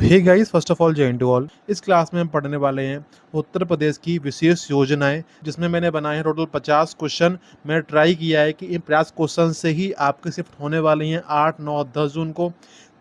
Hey guys, first of all जय हिंद to all. इस क्लास में हम पढ़ने वाले हैं उत्तर प्रदेश की विशेष योजनाएं, जिसमें मैंने बनाए हैं टोटल 50 क्वेश्चन। मैंने ट्राई किया है कि इन 50 क्वेश्चन से ही आपकी शिफ्ट होने वाली हैं 8, 9, 10 जून को।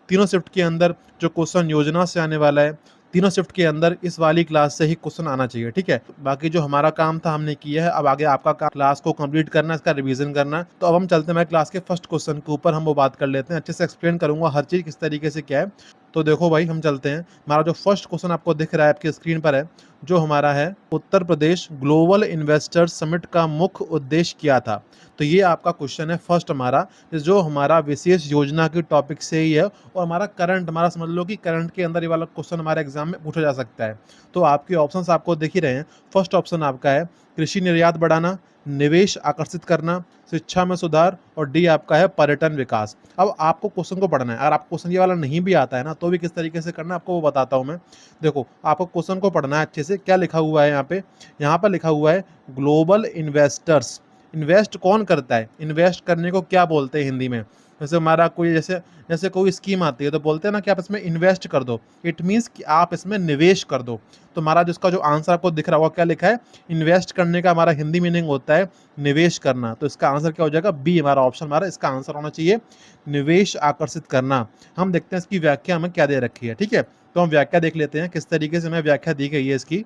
तीनों शिफ्ट के अंदर जो क्वेश्चन योजना से आने वाला है, तीनों शिफ्ट के अंदर इस वाली क्लास से ही क्वेश्चन आना चाहिए, ठीक है। बाकी जो हमारा काम था हमने किया है, अब आगे आपका काम क्लास को कंप्लीट करना, इसका रिवीजन करना। तो अब हम चलते हैं मैं क्लास के फर्स्ट क्वेश्चन के ऊपर, हम वो बात कर लेते हैं। अच्छे से एक्सप्लेन करूंगा हर चीज़ किस तरीके से क्या है। तो देखो भाई, हम चलते हैं। हमारा जो फर्स्ट क्वेश्चन आपको दिख रहा है आपकी स्क्रीन पर है, जो हमारा है Uttar Pradesh global investors summit का मुख्य उद्देश्य क्या था। तो ये आपका क्वेश्चन है फर्स्ट हमारा, जो हमारा विशेष योजना के टॉपिक से ही है, और हमारा करंट, हमारा समझ लो कि करंट के अंदर ये वाला क्वेश्चन हमारे एग्जाम में पूछा जा सकता है। तो आपके ऑप्शंस आपको दिख ही रहे हैं। फर्स्ट ऑप्शन आपका है कृषि निर्यात बढ़ाना, निवेश आकर्षित करना, शिक्षा में सुधार, और डी आपका है पर्यटन विकास। अब आपको क्वेश्चन को पढ़ना है। अगर आपको क्वेश्चन ये वाला नहीं भी आता है ना, तो भी किस तरीके से करना है आपको वो बताता हूँ मैं। देखो, आपको क्वेश्चन को पढ़ना है अच्छे से। क्या लिखा हुआ है यहाँ पर लिखा हुआ है ग्लोबल इन्वेस्टर्स। इन्वेस्ट कौन करता है? इन्वेस्ट करने को क्या बोलते हैं हिंदी में? जैसे हमारा कोई जैसे जैसे कोई स्कीम आती है तो बोलते हैं ना कि आप इसमें इन्वेस्ट कर दो। इट मीन्स कि आप इसमें निवेश कर दो। तो हमारा जिसका जो आंसर आपको दिख रहा होगा, क्या लिखा है? इन्वेस्ट करने का हमारा हिंदी मीनिंग होता है निवेश करना। तो इसका आंसर क्या हो जाएगा? बी हमारा ऑप्शन, हमारा इसका आंसर होना चाहिए निवेश आकर्षित करना। हम देखते हैं इसकी व्याख्या हमें क्या दे रखी है, ठीक है। तो हम व्याख्या देख लेते हैं किस तरीके से हमें व्याख्या दी गई है इसकी।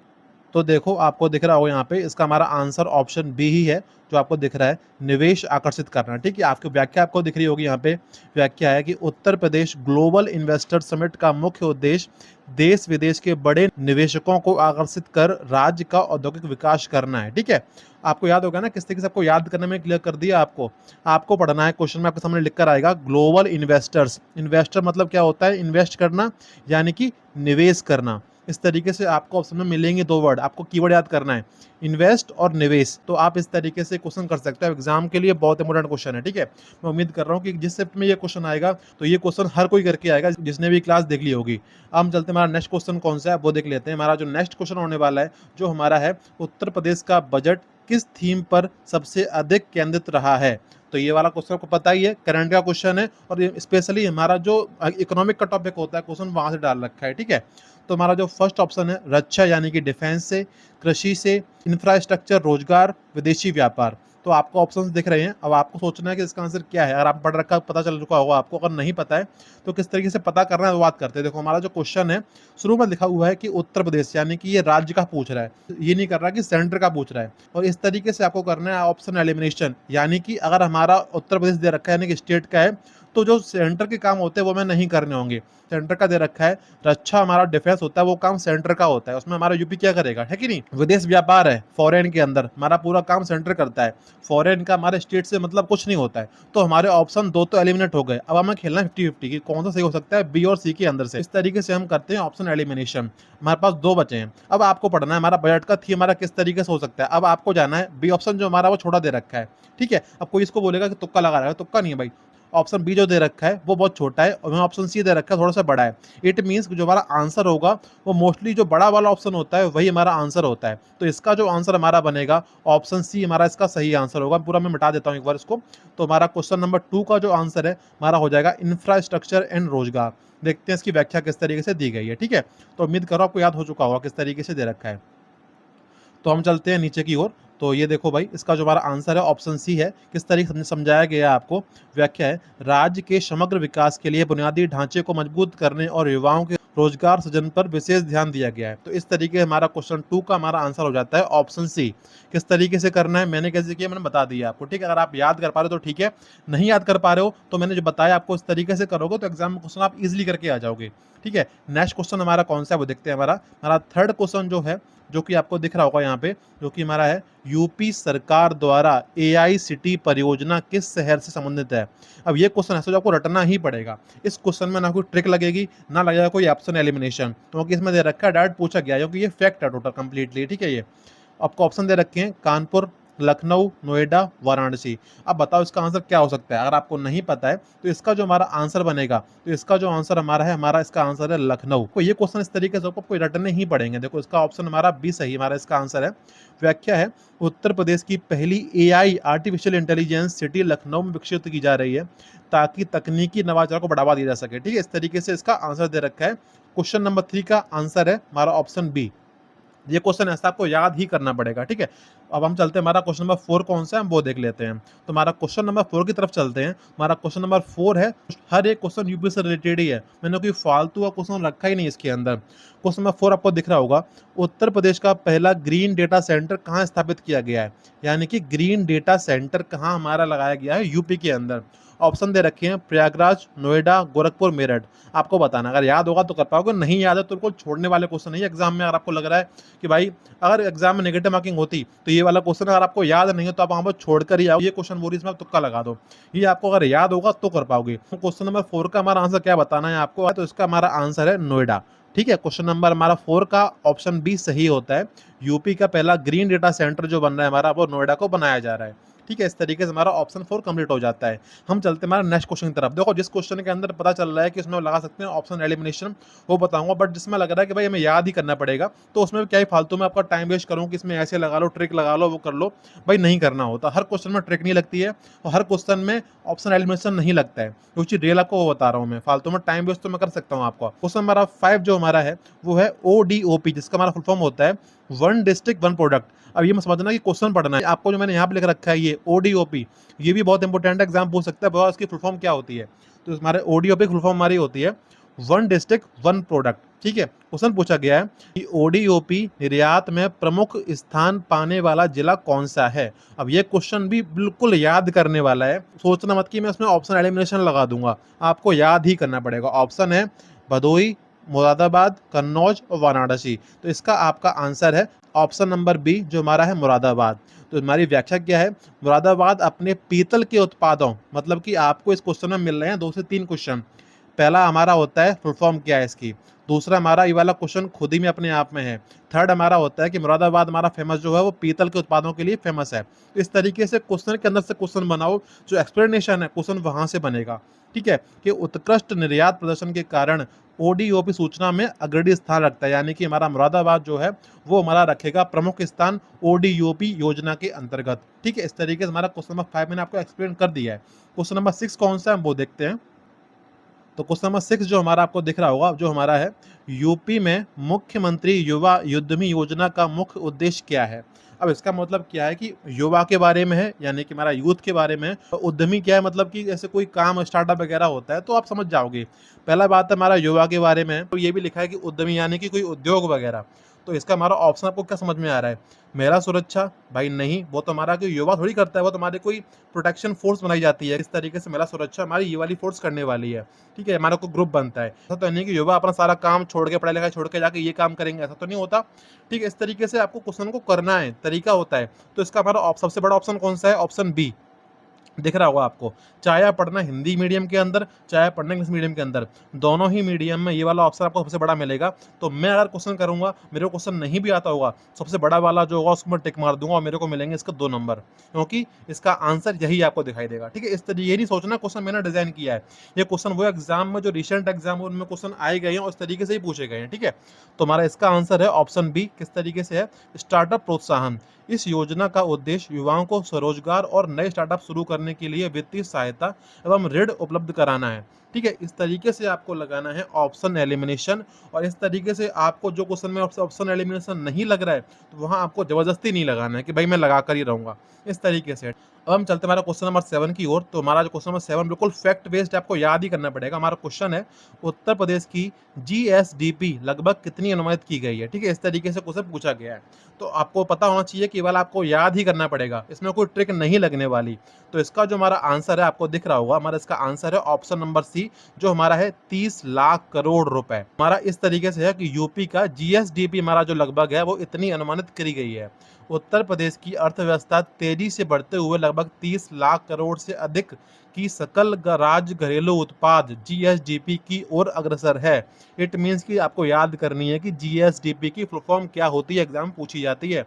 तो देखो, आपको दिख रहा हो यहाँ पे, इसका हमारा आंसर ऑप्शन बी ही है जो आपको दिख रहा है, निवेश आकर्षित करना, ठीक है। आपकी व्याख्या आपको दिख रही होगी यहाँ पे। व्याख्या है कि Uttar Pradesh global investor summit का मुख्य उद्देश्य देश विदेश के बड़े निवेशकों को आकर्षित कर राज्य का औद्योगिक विकास करना है, ठीक है। आपको याद होगा ना किस तरीके से आपको याद करने में क्लियर कर दिया। आपको पढ़ना है, क्वेश्चन में आपके सामने लिख कर आएगा ग्लोबल इन्वेस्टर्स। इन्वेस्टर मतलब क्या होता है? इन्वेस्ट करना, यानी कि निवेश करना। इस तरीके से आपको ऑप्शन में मिलेंगे दो वर्ड, आपको कीवर्ड याद करना है, इन्वेस्ट और निवेश। तो आप इस तरीके से क्वेश्चन कर सकते हो, एग्जाम के लिए बहुत इंपॉर्टेंट क्वेश्चन है, ठीक है। मैं उम्मीद कर रहा हूँ कि जिस शिफ्ट में ये क्वेश्चन आएगा, तो ये क्वेश्चन हर कोई करके आएगा जिसने भी क्लास देख ली होगी। अब हम चलते हैं, हमारा नेक्स्ट क्वेश्चन कौन सा है वो देख लेते हैं। हमारा जो नेक्स्ट क्वेश्चन होने वाला है, जो हमारा है उत्तर प्रदेश का बजट किस थीम पर सबसे अधिक केंद्रित रहा है। तो ये वाला क्वेश्चन आपको पता ही है, करंट का क्वेश्चन है, और स्पेशली हमारा जो इकोनॉमिक का टॉपिक होता है, क्वेश्चन वहां से डाल रखा है, ठीक है। तो हमारा जो फर्स्ट ऑप्शन है रक्षा यानी कि डिफेंस से, कृषि से, इंफ्रास्ट्रक्चर रोजगार, विदेशी व्यापार। तो आपको ऑप्शंस दिख रहे हैं। अब आपको सोचना है कि इसका आंसर क्या है। अगर आप पढ़ रखा पता चल चुका होगा आपको, अगर नहीं पता है तो किस तरीके से पता करना है वो बात करते हैं। देखो, हमारा जो क्वेश्चन है शुरू में लिखा हुआ है कि उत्तर प्रदेश, यानी कि ये राज्य का पूछ रहा है, ये नहीं कर रहा कि सेंटर का पूछ रहा है। और इस तरीके से आपको करना है ऑप्शन एलिमिनेशन, यानी कि अगर हमारा उत्तर प्रदेश दे रखा है यानी कि स्टेट का है, तो जो सेंटर के काम होते हैं वो हमें नहीं करने होंगे। सेंटर का दे रखा है रक्षा, हमारा डिफेंस होता है, वो काम सेंटर का होता है, उसमें हमारा यूपी क्या करेगा, है कि नहीं। विदेश व्यापार है, फॉरेन के अंदर हमारा पूरा काम सेंटर करता है, फॉरेन का हमारे स्टेट से मतलब कुछ नहीं होता है। तो हमारे ऑप्शन दो तो एलिमिनेट हो गए। अब हमें खेलना है 50-50 कि कौन सा सही हो सकता है, बी और सी के अंदर से। इस तरीके से हम करते हैं ऑप्शन एलिमिनेशन। हमारे पास दो बचे हैं। अब आपको पढ़ना है हमारा बजट का थीम हमारा किस तरीके से हो सकता है। अब आपको जाना है बी ऑप्शन, जो हमारा वो छोटा दे रखा है, ठीक है। अब कोई इसको बोलेगा कि तुक्का लगा रहा है, तुक्का नहीं है भाई। ऑप्शन बी जो दे रखा है वो बहुत छोटा है, और ऑप्शन सी दे रखा है थोड़ा सा बड़ा है। इट मीन्स जो हमारा आंसर होगा वो मोस्टली जो बड़ा वाला ऑप्शन होता है वही हमारा आंसर होता है। तो इसका जो आंसर हमारा बनेगा ऑप्शन सी हमारा इसका सही आंसर होगा। पूरा मैं मिटा देता हूँ एक बार इसको। तो हमारा क्वेश्चन नंबर 2 का जो आंसर है हमारा हो जाएगा इंफ्रास्ट्रक्चर एंड रोजगार। देखते हैं इसकी व्याख्या किस तरीके से दी गई है, ठीक है। तो उम्मीद करो आपको याद हो चुका होगा किस तरीके से दे रखा है। तो हम चलते हैं नीचे की ओर। तो ये देखो भाई, इसका जो हमारा आंसर है ऑप्शन सी है। किस तरीके से समझाया गया है आपको, व्याख्या है राज्य के समग्र विकास के लिए बुनियादी ढांचे को मजबूत करने और युवाओं के रोजगार सृजन पर विशेष ध्यान दिया गया है। तो इस तरीके हमारा क्वेश्चन 2 का हमारा आंसर हो जाता है ऑप्शन सी। किस तरीके से करना है मैंने कैसे किया मैंने बता दिया आपको, ठीक है। अगर आप याद कर पा रहे हो तो ठीक है, नहीं याद कर पा रहे हो तो मैंने जो बताया आपको इस तरीके से करोगे तो एग्जाम में क्वेश्चन आप इजिली करके आ जाओगे, ठीक है। नेक्स्ट क्वेश्चन हमारा कौन सा है वो देखते हैं। हमारा थर्ड क्वेश्चन जो है, जो कि आपको दिख रहा होगा यहाँ पे, जो कि हमारा है यूपी सरकार द्वारा AICT परियोजना किस शहर से संबंधित है। अब ये क्वेश्चन ऐसा जो आपको रटना ही पड़ेगा। इस क्वेश्चन में ना कोई ट्रिक लगेगी ना लगेगा कोई ऑप्शन एलिमिनेशन, क्योंकि इसमें दे रखा है डायरेक्ट पूछा गया है, क्योंकि ये फैक्ट है टोटल कंप्लीटली, ठीक है। ये आपको ऑप्शन दे रखे हैं कानपुर, लखनऊ, नोएडा, वाराणसी। अब बताओ इसका आंसर क्या हो सकता है? अगर आपको नहीं पता है तो इसका जो हमारा आंसर बनेगा, तो इसका जो आंसर हमारा है, हमारा इसका आंसर है लखनऊ। तो ये क्वेश्चन इस तरीके से आपको रटने ही पड़ेंगे। देखो इसका ऑप्शन हमारा बी सही हमारा इसका आंसर है। व्याख्या है, उत्तर प्रदेश की पहली AI artificial intelligence city Lucknow में विकसित की जा रही है ताकि तकनीकी नवाचार को बढ़ावा दिया जा सके। ठीक है, इस तरीके से इसका आंसर दे रखा है। क्वेश्चन नंबर 3 का आंसर है हमारा ऑप्शन बी। ये क्वेश्चन ऐसा आपको याद ही करना पड़ेगा। ठीक है, अब हम चलते हैं, हमारा क्वेश्चन नंबर 4 कौन सा है हम वो देख लेते हैं। तो हमारा क्वेश्चन नंबर 4 की तरफ चलते हैं। हमारा क्वेश्चन नंबर 4 है, हर एक क्वेश्चन यूपी से रिलेटेड ही है, मैंने कोई फालतू का क्वेश्चन रखा ही नहीं इसके अंदर। क्वेश्चन नंबर 4 आपको दिख रहा होगा, उत्तर प्रदेश का पहला ग्रीन डेटा सेंटर कहाँ स्थापित किया गया है? यानी कि ग्रीन डेटा सेंटर कहाँ हमारा लगाया गया है यूपी के अंदर। ऑप्शन दे रखे हैं, प्रयागराज, नोएडा, गोरखपुर, मेरठ। आपको बताना, अगर याद होगा तो कर पाओगे, नहीं याद है तो बिल्कुल छोड़ने वाले क्वेश्चन नहीं है एग्जाम में। अगर आपको लग रहा है कि भाई अगर एग्जाम में नेगेटिव मार्किंग होती तो ये वाला क्वेश्चन अगर आपको याद नहीं हो तो आप वहां पर छोड़कर ही आओ, ये क्वेश्चन बोली इसमें तुक्का लगा दो, ये आपको अगर याद होगा तो कर पाओगे। तो क्वेश्चन नंबर 4 का हमारा आंसर क्या बताना है आपको, तो इसका हमारा आंसर है नोएडा। ठीक है, क्वेश्चन नंबर हमारा 4 का ऑप्शन बी सही होता है। यूपी का पहला ग्रीन डेटा सेंटर जो बन रहा है हमारा, वो नोएडा को बनाया जा रहा है। ठीक है, इस तरीके से हमारा ऑप्शन 4 कंप्लीट हो जाता है। हम चलते हैं हमारा नेक्स्ट क्वेश्चन की तरफ। देखो जिस क्वेश्चन के अंदर पता चल रहा है कि उसमें लगा सकते हैं ऑप्शन एलिमिनेशन, वो बताऊंगा, बट जिसमें लग रहा है कि भाई हमें याद ही करना पड़ेगा, तो उसमें क्या ही फालतू में आपका टाइम वेस्ट करूँ कि इसमें ऐसे लगा लो, ट्रिक लगा लो, वो कर लो, भाई नहीं करना होता। हर क्वेश्चन में ट्रिक नहीं लगती है और हर क्वेश्चन में ऑप्शन एलिमिनेशन नहीं लगता है, क्योंकि रियल आपको वो बता रहा हूँ मैं, फालतू में टाइम वेस्ट तो मैं कर सकता हूँ आपको। क्वेश्चन हमारा 5 जो हमारा है वो है ODOP, जिसका हमारा फुल फॉर्म होता है वन डिस्ट्रिक्ट वन प्रोडक्ट। अब ये मत समझना कि क्वेश्चन पढ़ना है आपको, जो मैंने यहाँ पे लिख रखा है ये ODOP, ये भी बहुत इंपॉर्टेंट है, एग्जाम पूछ सकता है बहुत इसकी फुल फॉर्म क्या होती है। तो हमारे ODOP फुल फॉर्म हमारी होती है वन डिस्ट्रिक्ट वन प्रोडक्ट। ठीक है, क्वेश्चन पूछा गया है कि ODOP निर्यात में प्रमुख स्थान पाने वाला जिला कौन सा है। अब ये क्वेश्चन भी बिल्कुल याद करने वाला है, सोचना मत कि मैं उसमें ऑप्शन एलिमिनेशन लगा दूंगा, आपको याद ही करना पड़ेगा। ऑप्शन है भदोही, मुरादाबाद, कन्नौज और वाराणसी। तो इसका आपका आंसर है ऑप्शन नंबर बी जो हमारा है मुरादाबाद। तो हमारी व्याख्या क्या है, मुरादाबाद अपने पीतल के उत्पादों, मतलब कि आपको इस क्वेश्चन में मिल रहे हैं 2 से 3 क्वेश्चन। पहला हमारा होता है फुल फॉर्म क्या है इसकी, दूसरा हमारा ये वाला क्वेश्चन खुद ही में अपने आप में है, थर्ड हमारा होता है कि मुरादाबाद हमारा फेमस जो है वो पीतल के उत्पादों के लिए फेमस है। तो इस तरीके से क्वेश्चन के अंदर से क्वेश्चन बनाओ, जो एक्सप्लेनेशन है क्वेश्चन वहां से बनेगा। ठीक है, कि उत्कृष्ट निर्यात प्रदर्शन के कारण ODOP सूचना में अग्रणी स्थान रखता है, यानी कि हमारा मुरादाबाद जो है वो हमारा रखेगा प्रमुख स्थान ODOP योजना के अंतर्गत। ठीक है, इस तरीके से हमारा क्वेश्चन नंबर 5 मैंने आपको एक्सप्लेन कर दिया है। क्वेश्चन नंबर 6 कौन सा है हम वो देखते हैं। तो क्वेश्चन नंबर 6 जो हमारा आपको दिख रहा होगा, जो हमारा है, यूपी में मुख्यमंत्री युवा उद्यमी योजना का मुख्य उद्देश्य क्या है। अब इसका मतलब क्या है कि युवा के बारे में है, यानी कि हमारा यूथ के बारे में। उद्यमी क्या है, मतलब कि ऐसे कोई काम स्टार्टअप वगैरह होता है तो आप समझ जाओगे। पहला बात है हमारा युवा के बारे में, तो ये भी लिखा है कि उद्यमी यानी कि कोई उद्योग वगैरह। तो इसका हमारा ऑप्शन आपको क्या समझ में आ रहा है, महिला सुरक्षा, भाई नहीं, वो तो हमारा कोई युवा थोड़ी करता है, वो तो हमारे कोई प्रोटेक्शन फोर्स बनाई जाती है। इस तरीके से महिला सुरक्षा हमारी ये वाली फोर्स करने वाली है। ठीक है, हमारा कोई ग्रुप बनता है, ऐसा तो नहीं कि युवा अपना सारा काम छोड़ के, पढ़ाई लिखाई छोड़ के जाके ये काम करेंगे, ऐसा तो नहीं होता। ठीक है, इस तरीके से आपको क्वेश्चन को करना है, तरीका होता है। तो इसका हमारा सबसे बड़ा ऑप्शन कौन सा है, ऑप्शन बी दिख रहा होगा आपको। चाहे आप पढ़ना हिंदी मीडियम के अंदर, चाहे पढ़ना इंग्लिश मीडियम के अंदर, दोनों ही मीडियम में ये वाला ऑप्शन आपको सबसे बड़ा मिलेगा। तो मैं अगर क्वेश्चन करूंगा, मेरे को क्वेश्चन नहीं भी आता होगा, सबसे बड़ा वाला जो होगा उसको मैं टिक मार दूंगा और मेरे को मिलेंगे इसके 2 नंबर, क्योंकि इसका आंसर यही आपको दिखाई देगा। ठीक है, इस तरीके ये नहीं सोचना क्वेश्चन मैंने डिजाइन किया है, ये क्वेश्चन वो एग्जाम में जो रिसेंट एग्जाम है उनमें क्वेश्चन आए गए हैं और इस तरीके से ही पूछे गए हैं। ठीक है, तो हमारा इसका आंसर है ऑप्शन बी। किस तरीके से है, स्टार्टअप प्रोत्साहन। इस योजना का उद्देश्य युवाओं को स्वरोजगार और नए स्टार्टअप शुरू करने के लिए वित्तीय सहायता एवं ऋण उपलब्ध कराना है। ठीक है, इस तरीके से आपको लगाना है ऑप्शन एलिमिनेशन, और इस तरीके से आपको जो क्वेश्चन में ऑप्शन एलिमिनेशन नहीं लग रहा है तो वहां आपको जबरदस्ती नहीं लगाना है कि भाई मैं लगा कर ही रहूंगा, इस तरीके से। अब हम चलते हैं हमारा क्वेश्चन नंबर 7 की ओर। तो हमारा जो क्वेश्चन नंबर 7 बिल्कुल फैक्ट बेस्ड आपको याद ही करना पड़ेगा। हमारा क्वेश्चन है, उत्तर प्रदेश की GSDP लगभग कितनी अनुमानित की गई है। ठीक है, इस तरीके से क्वेश्चन पूछा गया है, तो आपको पता होना चाहिए, केवल आपको याद ही करना पड़ेगा, इसमें कोई ट्रिक नहीं लगने वाली। तो इसका जो हमारा आंसर है आपको दिख रहा होगा, हमारा इसका आंसर है ऑप्शन नंबर सी, जो हमारा है 30 लाख करोड़ रुपए। हमारा इस तरीके से है कि यूपी का GSDP हमारा जो लगभग है वो इतनी अनुमानित करी गई है। उत्तर प्रदेश की अर्थव्यवस्था तेजी से बढ़ते हुए लगभग 30 लाख करोड़ से अधिक की सकल राज्य घरेलू उत्पाद GSDP की ओर अग्रसर है। इट मीन्स कि आपको याद करनी है कि GSDP की फुल फॉर्म क्या होती है, एग्जाम पूछी जाती है।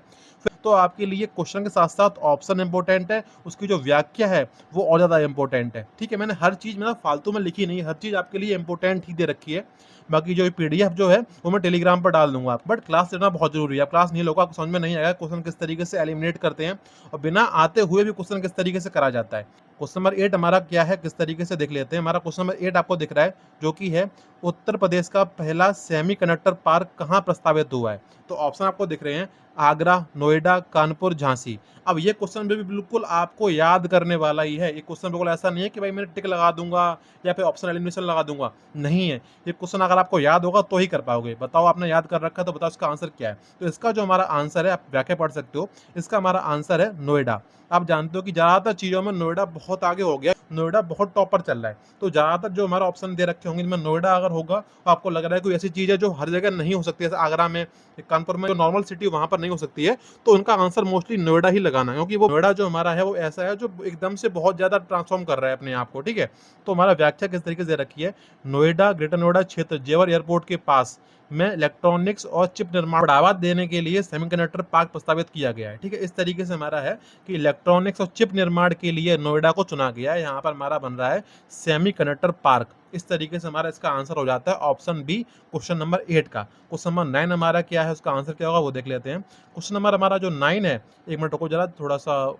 तो आपके लिए क्वेश्चन के साथ साथ ऑप्शन इंपॉर्टेंट है, उसकी जो व्याख्या है वो और ज़्यादा इंपॉर्टेंट है। ठीक है, मैंने हर चीज़ मतलब फालतू में लिखी नहीं है, हर चीज़ आपके लिए इंपॉर्टेंट ही दे रखी है। बाकी जो पीडीएफ जो है वो मैं टेलीग्राम पर डाल दूंगा, बट क्लास लेना बहुत जरूरी है। आप क्लास नहीं लोगे, आपको समझ में नहीं आएगा क्वेश्चन किस तरीके से एलिमिनेट करते हैं और बिना आते हुए भी क्वेश्चन किस तरीके से करा जाता है। क्वेश्चन नंबर 8 हमारा क्या है, किस तरीके से देख लेते हैं। हमारा क्वेश्चन नंबर 8 आपको दिख रहा है, जो कि है उत्तर प्रदेश का पहला सेमीकंडक्टर पार्क कहाँ प्रस्तावित हुआ है। तो ऑप्शन आपको दिख रहे हैं, आगरा, नोएडा, कानपुर, झांसी। अब ये क्वेश्चन भी बिल्कुल आपको याद करने वाला ही है। ये क्वेश्चन बिल्कुल ऐसा नहीं है कि भाई मैं टिक लगा दूंगा या फिर ऑप्शन एलिमिनेशन लगा दूंगा, नहीं है। ये क्वेश्चन अगर आपको याद होगा तो ही कर पाओगे। बताओ आपने याद कर रखा है तो बताओ इसका आंसर क्या है। तो इसका जो हमारा आंसर है, आप व्याख्या पढ़ सकते हो, इसका हमारा आंसर है नोएडा। आप जानते हो कि ज्यादातर चीजों में नोएडा बहुत आगे हो गया, नोएडा बहुत टॉप पर चल रहा है। तो ज्यादातर जो हमारा ऑप्शन दे रखे होंगे इनमें नोएडा अगर होगा तो आपको लग रहा है कोई ऐसी चीज है जो हर जगह नहीं हो सकती, जैसे आगरा में, कानपुर में जो नॉर्मल सिटी वहां पर नहीं हो सकती है, तो उनका आंसर मोस्टली नोएडा ही लगाना है, क्योंकि वो नोएडा जो हमारा है वो ऐसा है जो एकदम से बहुत ज्यादा ट्रांसफॉर्म कर रहा है अपने आप को। ठीक है, तो हमारा व्याख्या किस तरीके से रखी है, नोएडा, ग्रेटर नोएडा क्षेत्र जेवर एयरपोर्ट के पास में इलेक्ट्रॉनिक्स और चिप निर्माण बढ़ावा देने के लिए सेमीकंडक्टर पार्क प्रस्तावित किया गया है। ठीक है, इस तरीके से हमारा है कि इलेक्ट्रॉनिक्स और चिप निर्माण के लिए नोएडा को चुना गया है। यहाँ पर हमारा बन रहा है सेमीकंडक्टर पार्क। इस तरीके से हमारा इसका आंसर हो जाता है ऑप्शन बी, क्वेश्चन नंबर 8 का। क्वेश्चन नंबर 9 हमारा क्या है, उसका आंसर क्या होगा वो देख लेते हैं। क्वेश्चन नंबर हमारा जो 9 है, एक मिनट रुको जरा, थोड़ा सा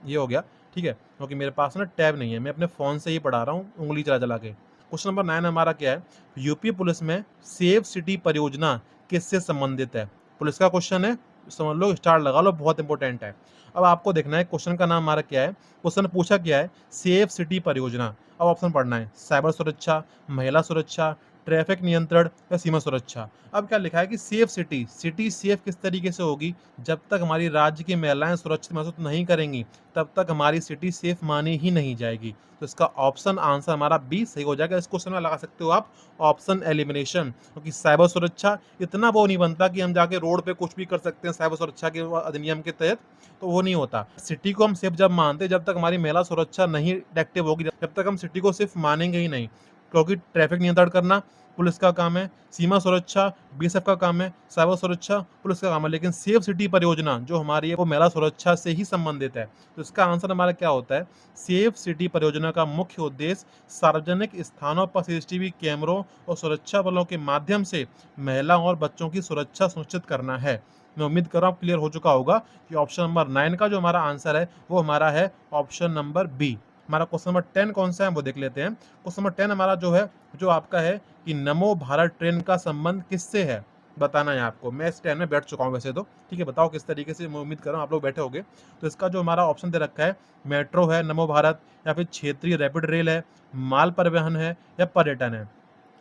ये हो गया। ठीक है, क्योंकि मेरे पास ना टैब नहीं है, मैं अपने फोन से ही पढ़ा रहा हूँ उंगली चला चला के। क्वेश्चन नंबर 9 हमारा क्या है, यूपी पुलिस में सेफ सिटी परियोजना किससे संबंधित है। पुलिस का क्वेश्चन है, समझ लो, स्टार लगा लो, बहुत इंपॉर्टेंट है। अब आपको देखना है क्वेश्चन का नाम हमारा क्या है, क्वेश्चन पूछा क्या है, सेफ सिटी परियोजना। अब ऑप्शन पढ़ना है, साइबर सुरक्षा, महिला सुरक्षा, ट्रैफिक नियंत्रण या सीमा सुरक्षा। अब क्या लिखा है कि सेफ सिटी, सिटी सेफ किस तरीके से होगी, जब तक हमारी राज्य की महिलाएं सुरक्षित महसूस नहीं करेंगी तब तक हमारी सिटी सेफ मानी ही नहीं जाएगी। तो इसका ऑप्शन आंसर हमारा बी सही हो जाएगा। इस क्वेश्चन में लगा सकते हो आप ऑप्शन एलिमिनेशन, क्योंकि साइबर सुरक्षा इतना वो नहीं बनता कि हम जाके रोड पे कुछ भी कर सकते हैं साइबर सुरक्षा के अधिनियम के तहत, तो वो नहीं होता। सिटी को हम सेफ जब मानते हैं जब तक हमारी महिला सुरक्षा नहीं एक्टिव होगी, जब तक हम सिटी को सिर्फ मानेंगे ही नहीं, क्योंकि ट्रैफिक नियंत्रण करना पुलिस का काम है, सीमा सुरक्षा बीएसएफ का काम है, साइबर सुरक्षा पुलिस का काम है, लेकिन सेफ सिटी परियोजना जो हमारी है वो महिला सुरक्षा से ही संबंधित है। तो इसका आंसर हमारा क्या होता है, सेफ सिटी परियोजना का मुख्य उद्देश्य सार्वजनिक स्थानों पर सीसीटीवी कैमरों और सुरक्षा बलों के माध्यम से महिलाओं और बच्चों की सुरक्षा सुनिश्चित करना है। मैं उम्मीद कर रहा हूँ क्लियर हो चुका होगा कि ऑप्शन नंबर 9 का जो हमारा आंसर है वो हमारा है ऑप्शन नंबर बी। हमारा क्वेश्चन नंबर 10 कौन सा है वो देख लेते हैं। क्वेश्चन नंबर 10 हमारा जो है, जो आपका है कि नमो भारत ट्रेन का संबंध किससे है, बताना है आपको। मैं इस ट्रेन में बैठ चुका हूँ वैसे तो, ठीक है, बताओ किस तरीके से। मैं उम्मीद कर रहा हूँ आप लोग बैठे होंगे। तो इसका जो हमारा ऑप्शन दे रखा है, मेट्रो है नमो भारत, या फिर क्षेत्रीय रैपिड रेल है, माल परिवहन है, या पर्यटन है।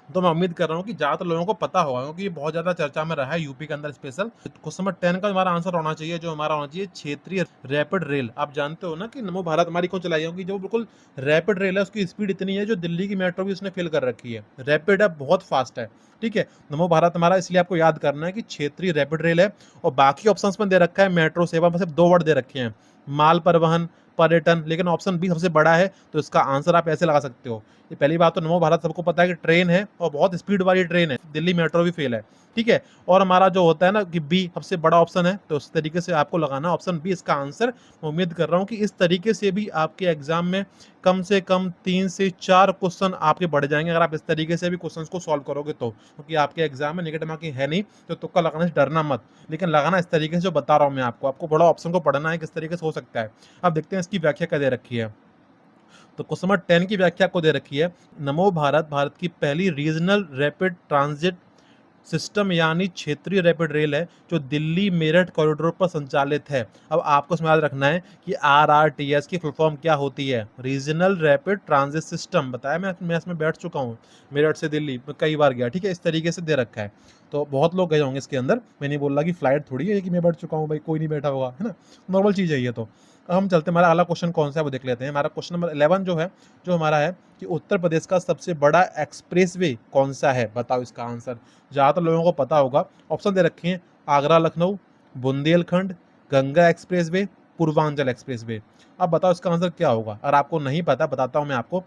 तो मैं उम्मीद कर रहा हूँ कि ज़्यादातर लोगों को पता होगा, क्योंकि ये बहुत ज़्यादा चर्चा में रहा है यूपी के अंदर स्पेशल। क्वेश्चन नंबर 10 का हमारा आंसर होना चाहिए, जो हमारा होना चाहिए क्षेत्रीय रैपिड रेल। आप जानते हो ना कि नमो भारत हमारी क्यों चलाई है, क्योंकि जो बिल्कुल रैपिड रेल है उसकी स्पीड इतनी है जो दिल्ली की मेट्रो भी उसने फेल कर रखी है। रैपिड है, बहुत फास्ट है। ठीक है, नमो भारत हमारा इसलिए आपको याद करना है कि क्षेत्रीय रैपिड रेल है। और बाकी ऑप्शंस में दे रखा है मेट्रो सेवा, सिर्फ 2 वर्ड दे रखे हैं, माल परिवहन, पर्यटन, लेकिन ऑप्शन बी सबसे बड़ा है। तो इसका आंसर आप ऐसे लगा सकते हो। ये पहली बात तो नमो भारत सबको पता है कि ट्रेन है और बहुत स्पीड वाली ट्रेन है, दिल्ली मेट्रो भी फेल है। ठीक है, और हमारा जो होता है ना कि बी सबसे बड़ा ऑप्शन है, तो उस तरीके से आपको लगाना ऑप्शन बी इसका आंसर। मैं उम्मीद कर रहा हूँ कि इस तरीके से भी आपके एग्जाम में कम से कम 3 से 4 क्वेश्चन आपके बढ़ जाएंगे अगर आप इस तरीके से भी क्वेश्चन को सॉल्व करोगे तो, क्योंकि आपके एग्जाम में नेगेटिव मार्किंग है नहीं, तो तुक्का लगाने से डरना मत, लेकिन लगाना इस तरीके से जो बता रहा हूँ मैं आपको। आपको बड़ा ऑप्शन को पढ़ना है किस तरीके से हो सकता है। अब देखते हैं इसकी व्याख्या क्या दे रखी है। तो क्वेश्चन नंबर 10 की व्याख्या को दे रखी है, नमो भारत भारत की पहली रीजनल रैपिड ट्रांजिट सिस्टम यानी क्षेत्रीय रैपिड रेल है जो दिल्ली मेरठ कॉरिडोर पर संचालित है। अब आपको इसमें याद रखना है कि RRTS की फुल फॉर्म क्या होती है, रीजनल रैपिड ट्रांजिट सिस्टम। बताया मैं इसमें बैठ चुका हूँ, मेरठ से दिल्ली मैं कई बार गया। ठीक है, इस तरीके से दे रखा है, तो बहुत लोग गए होंगे इसके अंदर। मैं नहीं बोल रहा कि फ्लाइट थोड़ी है कि मैं बैठ चुका हूँ, भाई कोई नहीं बैठा होगा, है ना, नॉर्मल चीज़ है ये तो। अब हम चलते हैं, हमारा अगला क्वेश्चन कौन सा है वो देख लेते हैं। हमारा क्वेश्चन नंबर 11 जो है, जो हमारा है कि उत्तर प्रदेश का सबसे बड़ा एक्सप्रेसवे कौन सा है, बताओ इसका आंसर। ज़्यादातर लोगों को पता होगा, ऑप्शन दे रखे हैं, आगरा लखनऊ, बुंदेलखंड, गंगा एक्सप्रेसवे, पूर्वांचल एक्सप्रेसवे। अब बताओ इसका आंसर क्या होगा। अगर आपको नहीं पता, बताता हूँ मैं आपको।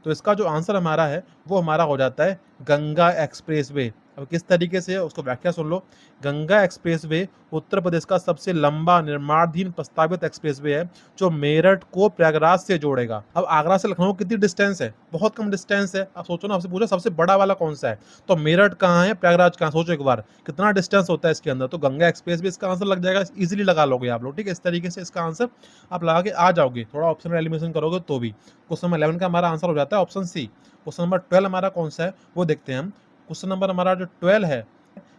तो इसका जो आंसर हमारा है वो हमारा हो जाता है गंगा एक्सप्रेसवे। अब किस तरीके से है उसको व्याख्या सुन लो। गंगा एक्सप्रेसवे उत्तर प्रदेश का सबसे लंबा निर्माणाधीन प्रस्तावित एक्सप्रेसवे है जो मेरठ को प्रयागराज से जोड़ेगा। अब आगरा से लखनऊ कितनी डिस्टेंस है, बहुत कम डिस्टेंस है। आप सोचो ना, आपसे पूछो सबसे बड़ा वाला कौन सा है, तो मेरठ कहाँ है, प्रयागराज कहाँ, सोचो एक बार कितना डिस्टेंस होता है इसके अंदर। तो गंगा एक्सप्रेस भी इसका आंसर लग जाएगा, इजीली लगा लोगे आप लोग, ठीक है। इस तरीके से इसका आंसर आप लगा के आ जाओगे, थोड़ा ऑप्शन एलिमिनेशन करोगे तो भी। क्वेश्चन नंबर 11 का हमारा आंसर हो जाता है ऑप्शन सी। क्वेश्चन नंबर 12 हमारा कौन सा है वो देखते हैं हम। क्वेश्चन नंबर हमारा जो 12 है,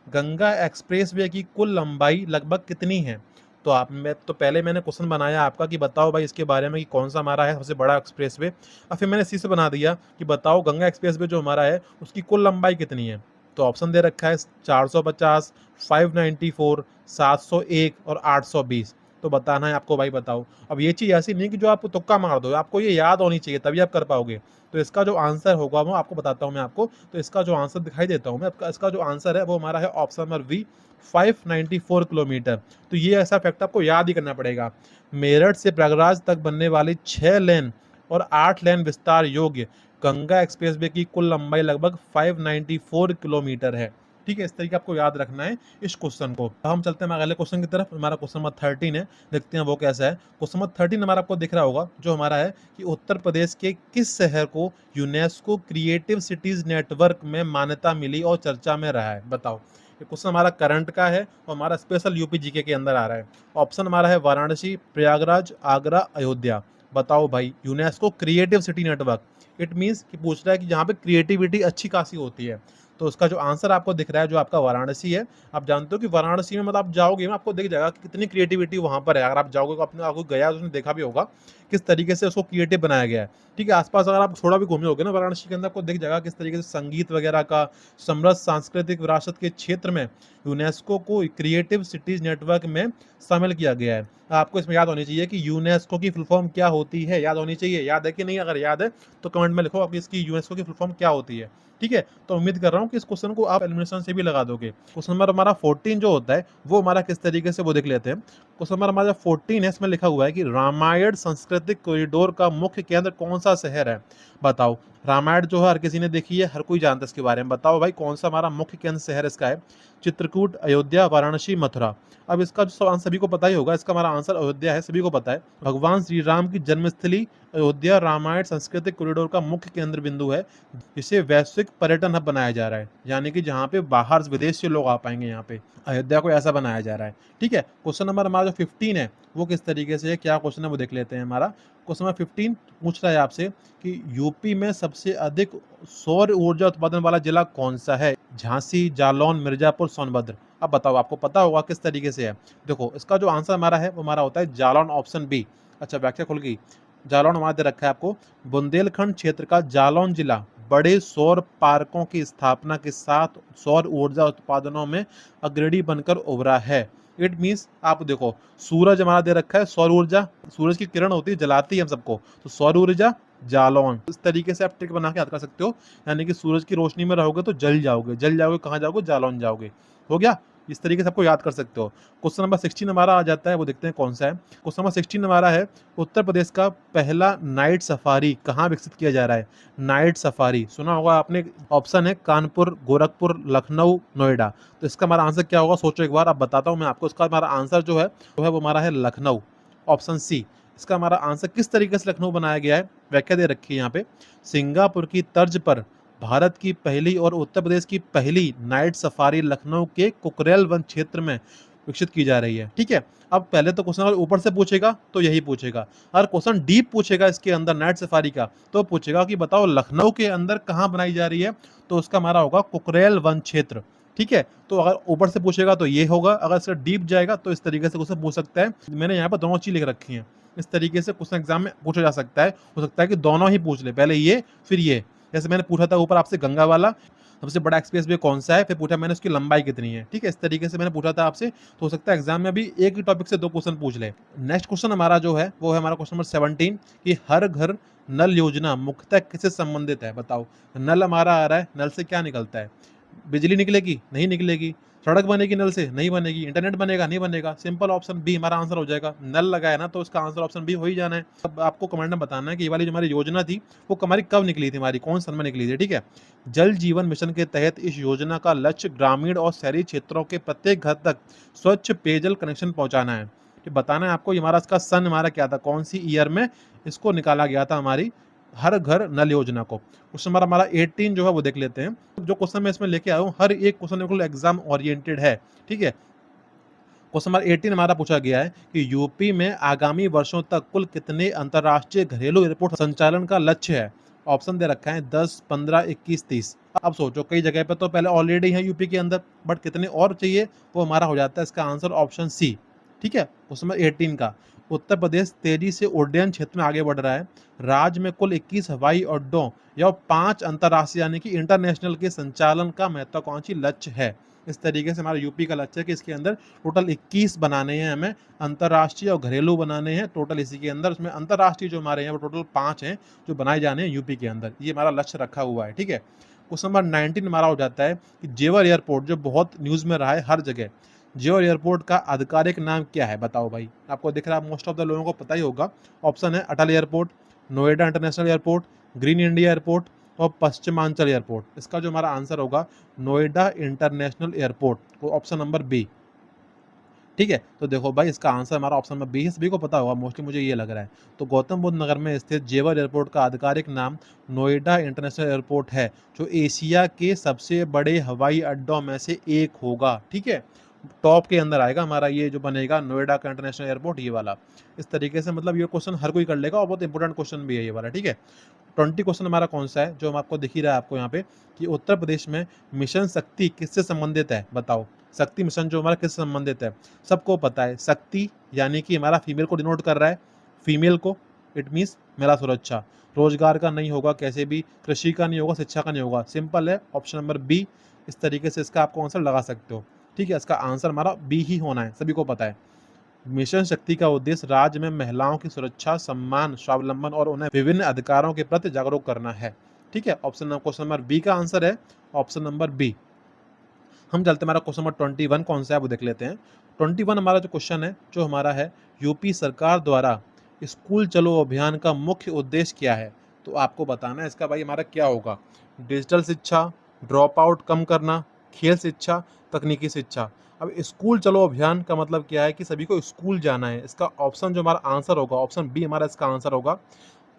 गंगा एक्सप्रेसवे की कुल लंबाई लगभग कितनी है। तो आप मैं तो पहले मैंने क्वेश्चन बनाया आपका कि बताओ भाई इसके बारे में कि कौन सा हमारा है सबसे बड़ा एक्सप्रेसवे, और फिर मैंने सी से बना दिया कि बताओ गंगा एक्सप्रेसवे जो हमारा है उसकी कुल लंबाई कितनी है। तो ऑप्शन दे रखा है 450, 594, 701 और 820। तो बताना है आपको भाई, बताओ। अब ये चीज़ ऐसी नहीं कि जो आप तुक्का मार दो, आपको ये याद होनी चाहिए तभी आप कर पाओगे। तो इसका जो आंसर होगा वो आपको बताता हूँ मैं आपको। तो इसका जो आंसर दिखाई देता हूँ मैं, इसका जो आंसर है वो हमारा है ऑप्शन नंबर बी, 594 किलोमीटर। तो ये ऐसा फैक्ट आपको याद ही करना पड़ेगा। मेरठ से प्रयागराज तक बनने वाली 6 लेन और 8 लेन विस्तार योग्य गंगा एक्सप्रेसवे की कुल लंबाई लगभग 594 किलोमीटर है। ठीक है, इस तरीके आपको याद रखना है इस क्वेश्चन को। अब हम चलते हैं अगले क्वेश्चन की तरफ। हमारा क्वेश्चन नंबर 13 है, देखते हैं वो कैसा है। क्वेश्चन नंबर 13 हमारा आपको दिख रहा होगा, जो हमारा है कि उत्तर प्रदेश के किस शहर को यूनेस्को क्रिएटिव सिटीज नेटवर्क में मान्यता मिली और चर्चा में रहा है, बताओ। ये क्वेश्चन हमारा करंट का है और हमारा स्पेशल यूपी जीके के अंदर आ रहा है। ऑप्शन हमारा है वाराणसी, प्रयागराज, आगरा, अयोध्या। बताओ भाई, UNESCO creative city network, it means कि पूछ रहा है कि जहाँ पे क्रिएटिविटी अच्छी खासी होती है। तो उसका जो आंसर आपको दिख रहा है जो आपका वाराणसी है। आप जानते हो कि वाराणसी में मतलब आप जाओगे ना, आपको दिख जाएगा कि कितनी क्रिएटिविटी वहाँ पर है। अगर आप जाओगे तो अपने आपको गया तो उसने देखा भी होगा किस तरीके से उसको क्रिएटिव बनाया गया है। ठीक है, आसपास अगर आप थोड़ा भी घूमे होगे ना वाराणसी के अंदर, आपको दिख जाएगा किस तरीके से संगीत वगैरह का समृद्ध सांस्कृतिक विरासत के क्षेत्र में यूनेस्को को क्रिएटिव सिटीज नेटवर्क में शामिल किया गया है। आपको इसमें याद होनी चाहिए कि यूनेस्को की फुल फॉर्म क्या होती है, याद होनी चाहिए। याद है कि नहीं? अगर याद है तो कमेंट में लिखो आपकी इसकी यूनेस्को की फुल फॉर्म क्या होती है। ठीक है, तो उम्मीद कर रहा हूँ कि इस क्वेश्चन को आप एलिमिनेशन से भी लगा दोगे। क्वेश्चन नंबर हमारा 14 जो होता है वो हमारा किस तरीके से वो देख लेते हैं। क्वेश्चन नंबर हमारा 14 है, इसमें लिखा हुआ है कि रामायण सांस्कृतिक कॉरिडोर का मुख्य केंद्र कौन सा शहर है। बताओ, रामायण जो है हर किसी ने देखी है, हर कोई जानता है इसके बारे में। बताओ भाई कौन सा हमारा मुख्य केंद्र शहर इसका है। चित्रकूट, अयोध्या, वाराणसी, मथुरा। अब इसका जो सवाल सभी को पता ही होगा, इसका हमारा आंसर अयोध्या है, सभी को पता है। भगवान श्री राम की जन्मस्थली अयोध्या रामायण सांस्कृतिक कॉरिडोर का मुख्य केंद्र बिंदु है, जिसे वैश्विक पर्यटन हब बनाया जा रहा है, यानी कि जहाँ पे बाहर विदेश से लोग आ पाएंगे, यहाँ पे अयोध्या को ऐसा बनाया जा रहा है। ठीक है, क्वेश्चन नंबर हमारा जो 15 है वो किस तरीके से है, क्या क्वेश्चन है वो देख लेते हैं। हमारा क्वेश्चन नंबर 15 पूछ रहा है आपसे कि यूपी में सबसे अधिक सौर ऊर्जा उत्पादन वाला जिला कौन सा है। झांसी, जालौन, मिर्जापुर, सोनभद्र। अब बताओ, आपको पता होगा किस तरीके से है। देखो, इसका जो आंसर हमारा है वो हमारा होता है जालौन, ऑप्शन बी। अच्छा, व्याख्या खुल गई। जालौन हमारा दे रखा है आपको, बुंदेलखंड क्षेत्र का जालौन जिला बड़े सौर पार्कों की स्थापना के साथ सौर ऊर्जा उत्पादनों में अग्रणी बनकर उभरा है। इट मीन्स आप देखो, सूरज हमारा दे रखा है, सौर ऊर्जा, सूरज की किरण होती है, जलाती है हम सबको, तो सौर ऊर्जा जालौन। इस तरीके से आप ट्रिक बना के याद कर सकते हो, यानी कि सूरज की रोशनी में रहोगे तो जल जाओगे, जल जाओगे कहाँ जाओगे, जालौन जाओगे। हो गया, इस तरीके से आपको याद कर सकते हो। क्वेश्चन नंबर 16 हमारा आ जाता है, वो देखते हैं कौन सा है। क्वेश्चन नंबर 16 हमारा है, उत्तर प्रदेश का पहला नाइट सफारी कहाँ विकसित किया जा रहा है। नाइट सफारी सुना होगा आपने, ऑप्शन है कानपुर, गोरखपुर, लखनऊ, नोएडा। तो इसका हमारा आंसर क्या होगा, सोचो एक बार, अब बताता हूँ मैं आपको। इसका हमारा आंसर जो है वो हमारा है लखनऊ, ऑप्शन सी। इसका हमारा आंसर किस तरीके से लखनऊ बनाया गया है, व्याख्या दे रखी है यहाँ पे। सिंगापुर की तर्ज पर भारत की पहली और उत्तर प्रदेश की पहली नाइट सफारी लखनऊ के कुकरेल वन क्षेत्र में विकसित की जा रही है। ठीक है, अब पहले तो क्वेश्चन अगर ऊपर से पूछेगा तो यही पूछेगा, अगर क्वेश्चन डीप पूछेगा इसके अंदर नाइट सफारी का, तो पूछेगा कि बताओ लखनऊ के अंदर कहाँ बनाई जा रही है, तो उसका हमारा होगा कुकरेल वन क्षेत्र। ठीक है, तो अगर ऊपर से पूछेगा तो ये होगा, अगर इसका डीप जाएगा तो इस तरीके से क्वेश्चन पूछ सकता है। मैंने यहाँ पर दोनों चीज लिख रखी है, इस तरीके से क्वेश्चन एग्जाम में पूछा जा सकता है। हो सकता है कि दोनों ही पूछ ले, पहले ये फिर ये। जैसे मैंने पूछा था ऊपर आपसे गंगा वाला सबसे बड़ा एक्सप्रेसवे कौन सा है, फिर पूछा मैंने उसकी लंबाई कितनी है। ठीक है, इस तरीके से मैंने पूछा था आपसे, तो हो सकता है एग्जाम में भी एक ही टॉपिक से दो क्वेश्चन पूछ ले। नेक्स्ट क्वेश्चन हमारा जो है वो है हमारा क्वेश्चन नंबर 17 कि हर घर नल योजना मुख्यतः किससे संबंधित है। बताओ, नल हमारा आ रहा है, नल से क्या निकलता है, बिजली निकलेगी? नहीं निकलेगी। सड़क बनेगी नल से? नहीं बनेगी। इंटरनेट बनेगा? नहीं बनेगा। सिंपल ऑप्शन बी हमारा आंसर हो जाएगा। नल लगा है ना, तो इसका आंसर ऑप्शन बी हो ही जाना है। अब आपको कमेंट में बताना है कि ये वाली जो हमारी योजना थी, वो हमारी कब निकली थी, हमारी कौन सन में निकली थी, ठीक है? जल जीवन मिशन के तहत इस योजना का लक्ष्य ग्रामीण और शहरी क्षेत्रों के प्रत्येक घर तक स्वच्छ पेयजल कनेक्शन पहुँचाना है। ये बताना है आपको, ये हमारा इसका सन हमारा क्या था, कौन सी ईयर में इसको निकाला गया था, हमारी हर घर नल योजना को। क्वेश्चन नंबर हमारा 18 जो है वो देख लेते हैं। जो क्वेश्चन मैं इसमें लेके आया हूँ, हर एक क्वेश्चन बिल्कुल एग्जाम ओरिएंटेड है, ठीक है? क्वेश्चन नंबर 18 हमारा पूछा गया है कि यूपी में आगामी वर्षों तक कुल कितने अंतर्राष्ट्रीय घरेलू एयरपोर्ट संचालन का लक्ष्य है? ऑप्शन दे रखा है 10, 15, 21, 30। अब सोचो, कई जगह पे तो पहले ऑलरेडी है यूपी के अंदर, बट कितने और चाहिए, वो हमारा हो जाता है इसका आंसर ऑप्शन सी, ठीक है? क्वेश्चन नंबर 18 का, उत्तर प्रदेश तेजी से उड्डयन क्षेत्र में आगे बढ़ रहा है। राज्य में कुल 21 हवाई अड्डों या 5 अंतर्राष्ट्रीय यानी कि इंटरनेशनल के संचालन का महत्वाकांक्षी लक्ष्य है। इस तरीके से हमारा यूपी का लक्ष्य है कि इसके अंदर टोटल 21 बनाने हैं हमें, अंतर्राष्ट्रीय और घरेलू बनाने हैं टोटल इसी के अंदर। उसमें अंतर्राष्ट्रीय जो हमारे हैं वो टोटल 5 हैं जो बनाए जाने हैं यूपी के अंदर। ये हमारा लक्ष्य रखा हुआ है, ठीक है? क्वेश्चन नंबर 19 हमारा हो जाता है कि जेवर एयरपोर्ट जो बहुत न्यूज़ में रहा है हर जगह, जेवर एयरपोर्ट का आधिकारिक नाम क्या है? बताओ भाई। आपको दिख रहा है, मोस्ट ऑफ द लोगों को पता ही होगा। ऑप्शन है Atal airport, Noida international airport, green India airport और पश्चिमांचल एयरपोर्ट। इसका जो हमारा आंसर होगा नोएडा इंटरनेशनल एयरपोर्ट, वो ऑप्शन नंबर बी, ठीक है? तो देखो भाई, इसका आंसर हमारा ऑप्शन नंबर बी है, सभी को पता होगा मोस्टली, मुझे ये लग रहा है। तो गौतम बुद्ध नगर में स्थित जेवर एयरपोर्ट का आधिकारिक नाम नोएडा इंटरनेशनल एयरपोर्ट है, जो एशिया के सबसे बड़े हवाई अड्डों में से एक होगा, ठीक है? टॉप के अंदर आएगा हमारा ये जो बनेगा नोएडा का इंटरनेशनल एयरपोर्ट, ये वाला। इस तरीके से मतलब ये क्वेश्चन हर कोई कर लेगा और बहुत इंपॉर्टेंट क्वेश्चन भी है ये वाला, ठीक है? 20 क्वेश्चन हमारा कौन सा है, जो हम आपको दिख ही रहा है आपको यहाँ पे, कि उत्तर प्रदेश में मिशन शक्ति किससे संबंधित है? बताओ। शक्ति मिशन जो हमारा किससे संबंधित है? सबको पता है, शक्ति यानी कि हमारा फीमेल को डिनोट कर रहा है, फीमेल को, इट मीन्स महिला सुरक्षा। रोजगार का नहीं होगा, कैसे भी कृषि का नहीं होगा, शिक्षा का नहीं होगा, सिंपल है, ऑप्शन नंबर बी। इस तरीके से इसका आपको आंसर लगा सकते हो, ठीक है? इसका आंसर हमारा बी ही होना है, सभी को पता है। मिशन शक्ति का उद्देश्य राज्य में महिलाओं की सुरक्षा, सम्मान, स्वावलंबन और उन्हें विभिन्न अधिकारों के प्रति जागरूक करना है, ठीक है? ऑप्शन क्वेश्चन नंबर बी का आंसर है ऑप्शन नंबर बी। हम चलते हमारा क्वेश्चन नंबर 21 कौन सा है वो देख लेते हैं। 21 हमारा जो क्वेश्चन है जो हमारा है, यूपी सरकार द्वारा स्कूल चलो अभियान का मुख्य उद्देश्य क्या है? तो आपको बताना है इसका भाई हमारा क्या होगा। डिजिटल शिक्षा, ड्रॉप आउट कम करना, खेल शिक्षा, तकनीकी शिक्षा। अब स्कूल चलो अभियान का मतलब क्या है कि सभी को स्कूल जाना है। इसका ऑप्शन जो हमारा आंसर होगा ऑप्शन बी हमारा इसका आंसर होगा।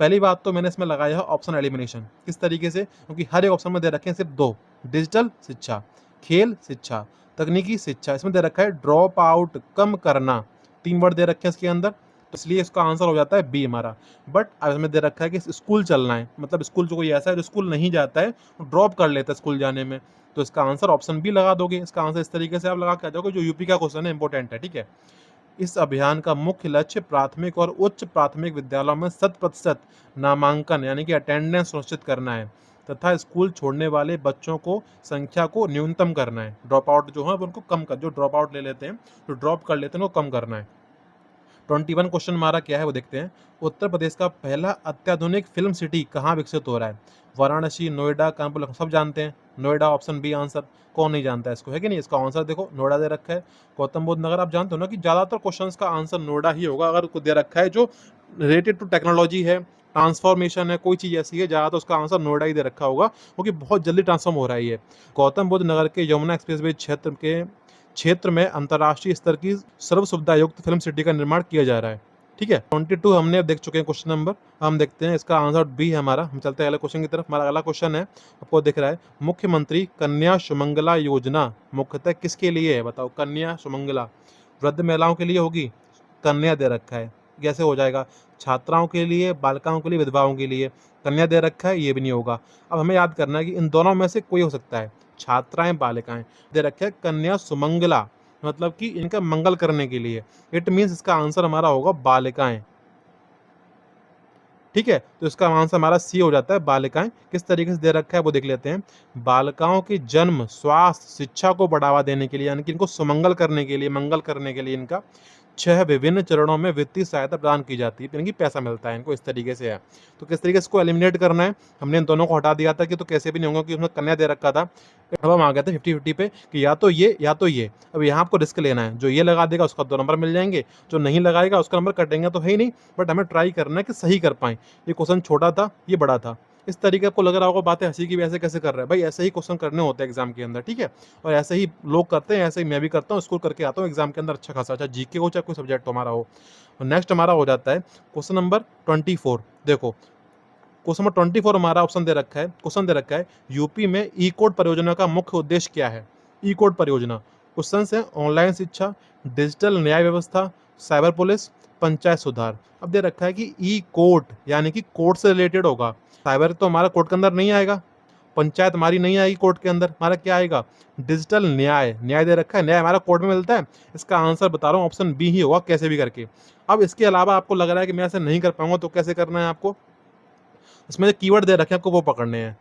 पहली बात तो मैंने इसमें लगाया है ऑप्शन एलिमिनेशन। किस तरीके से? क्योंकि हर एक ऑप्शन में दे रखे हैं सिर्फ दो, डिजिटल शिक्षा, खेल शिक्षा, तकनीकी शिक्षा। इसमें दे रखा है ड्रॉप आउट कम करना, 3 वर्ड दे रखे हैं इसके अंदर, तो इसलिए इसका आंसर हो जाता है बी हमारा। बट इसमें दे रखा है कि स्कूल चलना है, मतलब स्कूल जो कोई ऐसा है जो स्कूल नहीं जाता है, ड्रॉप कर लेता है स्कूल जाने में, तो इसका आंसर ऑप्शन बी लगा दोगे। इसका आंसर इस तरीके से आप लगा के आ जाओगे, जो यूपी का क्वेश्चन है इंपॉर्टेंट है, ठीक है? इस अभियान का मुख्य लक्ष्य प्राथमिक और उच्च प्राथमिक विद्यालयों में 100% नामांकन यानी कि अटेंडेंस सुनिश्चित करना है तथा स्कूल छोड़ने वाले बच्चों को संख्या को न्यूनतम करना है। ड्रॉप आउट जो है उनको कम कर, जो ड्रॉप आउट ले लेते हैं, जो ड्रॉप कर लेते हैं उनको कम करना है। 21 क्वेश्चन हमारा क्या है वो देखते हैं। उत्तर प्रदेश का पहला अत्याधुनिक फिल्म सिटी कहाँ विकसित हो रहा है? वाराणसी, नोएडा, कानपुर, लखनऊ, सब जानते हैं। नोएडा ऑप्शन बी आंसर, कौन नहीं जानता है इसको, है कि नहीं? इसका आंसर देखो नोएडा दे रखा है। गौतम बुद्ध नगर आप जानते हो ना कि ज़्यादातर क्वेश्चंस का आंसर नोएडा ही होगा, अगर दे रखा है जो रिलेटेड टू टेक्नोलॉजी है, ट्रांसफॉर्मेशन है, कोई चीज़ ऐसी है, ज़्यादातर उसका आंसर नोएडा ही दे रखा होगा, क्योंकि बहुत जल्दी ट्रांसफॉर्म हो रहा है ये। गौतम बुद्ध नगर के यमुना एक्सप्रेसवे क्षेत्र में अंतर्राष्ट्रीय स्तर की सर्व सुविधा युक्त फिल्म सिटी का निर्माण किया जा रहा है, ठीक है? 22 हमने देख चुके हैं क्वेश्चन नंबर, हम देखते हैं इसका आंसर बी है हमारा। हम चलते हैं अगले क्वेश्चन की तरफ। हमारा अगला क्वेश्चन है, आपको दिख रहा है, मुख्यमंत्री कन्या सुमंगला योजना मुख्यतः किसके लिए है? बताओ। कन्या सुमंगला वृद्ध महिलाओं के लिए होगी, कन्या दे रखा है, कैसे हो जाएगा? छात्राओं के लिए, बालिकाओं के लिए, विधवाओं के लिए, कन्या दे रखा है, ये भी नहीं होगा। अब हमें याद करना है कि इन दोनों में से कोई हो सकता है, छात्राएं, बालिकाएं। दे रखा है कन्या सुमंगला, मतलब कि इनका मंगल करने के लिए, इट मीन्स इसका आंसर हमारा होगा बालिकाएं, ठीक है? तो इसका आंसर हमारा सी हो जाता है, बालिकाएं। किस तरीके से दे रखा है वो देख लेते हैं। बालिकाओं के जन्म, स्वास्थ्य, शिक्षा को बढ़ावा देने के लिए, यानी कि इनको सुमंगल करने के लिए, मंगल करने के लिए इनका 6 विभिन्न चरणों में वित्तीय सहायता प्रदान की जाती है, यानी कि पैसा मिलता है इनको, इस तरीके से है। तो किस तरीके से इसको एलिमिनेट करना है, हमने इन दोनों को हटा दिया था कि तो कैसे भी नहीं होगा, कि उसमें कन्या दे रखा था। अब हम आ गए थे 50-50 पे कि या तो ये या तो ये। अब यहाँ आपको रिस्क लेना है, जो ये लगा देगा उसका 2 नंबर मिल जाएंगे, जो नहीं लगाएगा उसका नंबर कटेंगे तो है ही नहीं, बट हमें ट्राई करना है कि सही कर पाएँ। ये क्वेश्चन छोटा था, ये बड़ा था। इस तरीके आपको लग रहा होगा बातें हँसी की, वैसे कैसे कर रहा है भाई, ऐसे ही क्वेश्चन करने होते हैं एग्जाम के अंदर, ठीक है। और ऐसे ही लोग करते हैं, ऐसे ही मैं भी करता हूँ, स्कोर करके आता हूँ एग्जाम के अंदर अच्छा खासा, चाहे जीके हो चाहे कोई सब्जेक्ट हमारा हो। नेक्स्ट हमारा हो जाता है क्वेश्चन नंबर 24। देखो क्वेश्चन नंबर 24 हमारा ऑप्शन दे रखा है, क्वेश्चन दे रखा है यूपी में ई कोड परियोजना का मुख्य उद्देश्य क्या है। ई कोड परियोजना क्वेश्चन है ऑनलाइन शिक्षा, डिजिटल न्याय व्यवस्था, साइबर पुलिस, पंचायत सुधार। अब दे रखा है कि ई कोर्ट यानी कि कोर्ट से रिलेटेड होगा। साइबर तो हमारा कोर्ट के अंदर नहीं आएगा, पंचायत हमारी नहीं आएगी कोर्ट के अंदर, हमारा क्या आएगा, डिजिटल न्याय। न्याय दे रखा है, न्याय हमारा कोर्ट में मिलता है। इसका आंसर बता रहा हूँ, ऑप्शन बी ही होगा कैसे भी करके। अब इसके अलावा आपको लग रहा है कि मैं ऐसे नहीं कर पाऊंगा, तो कैसे करना है आपको, इसमें जो कीवर्ड दे रखे हैं आपको वो पकड़ने हैं,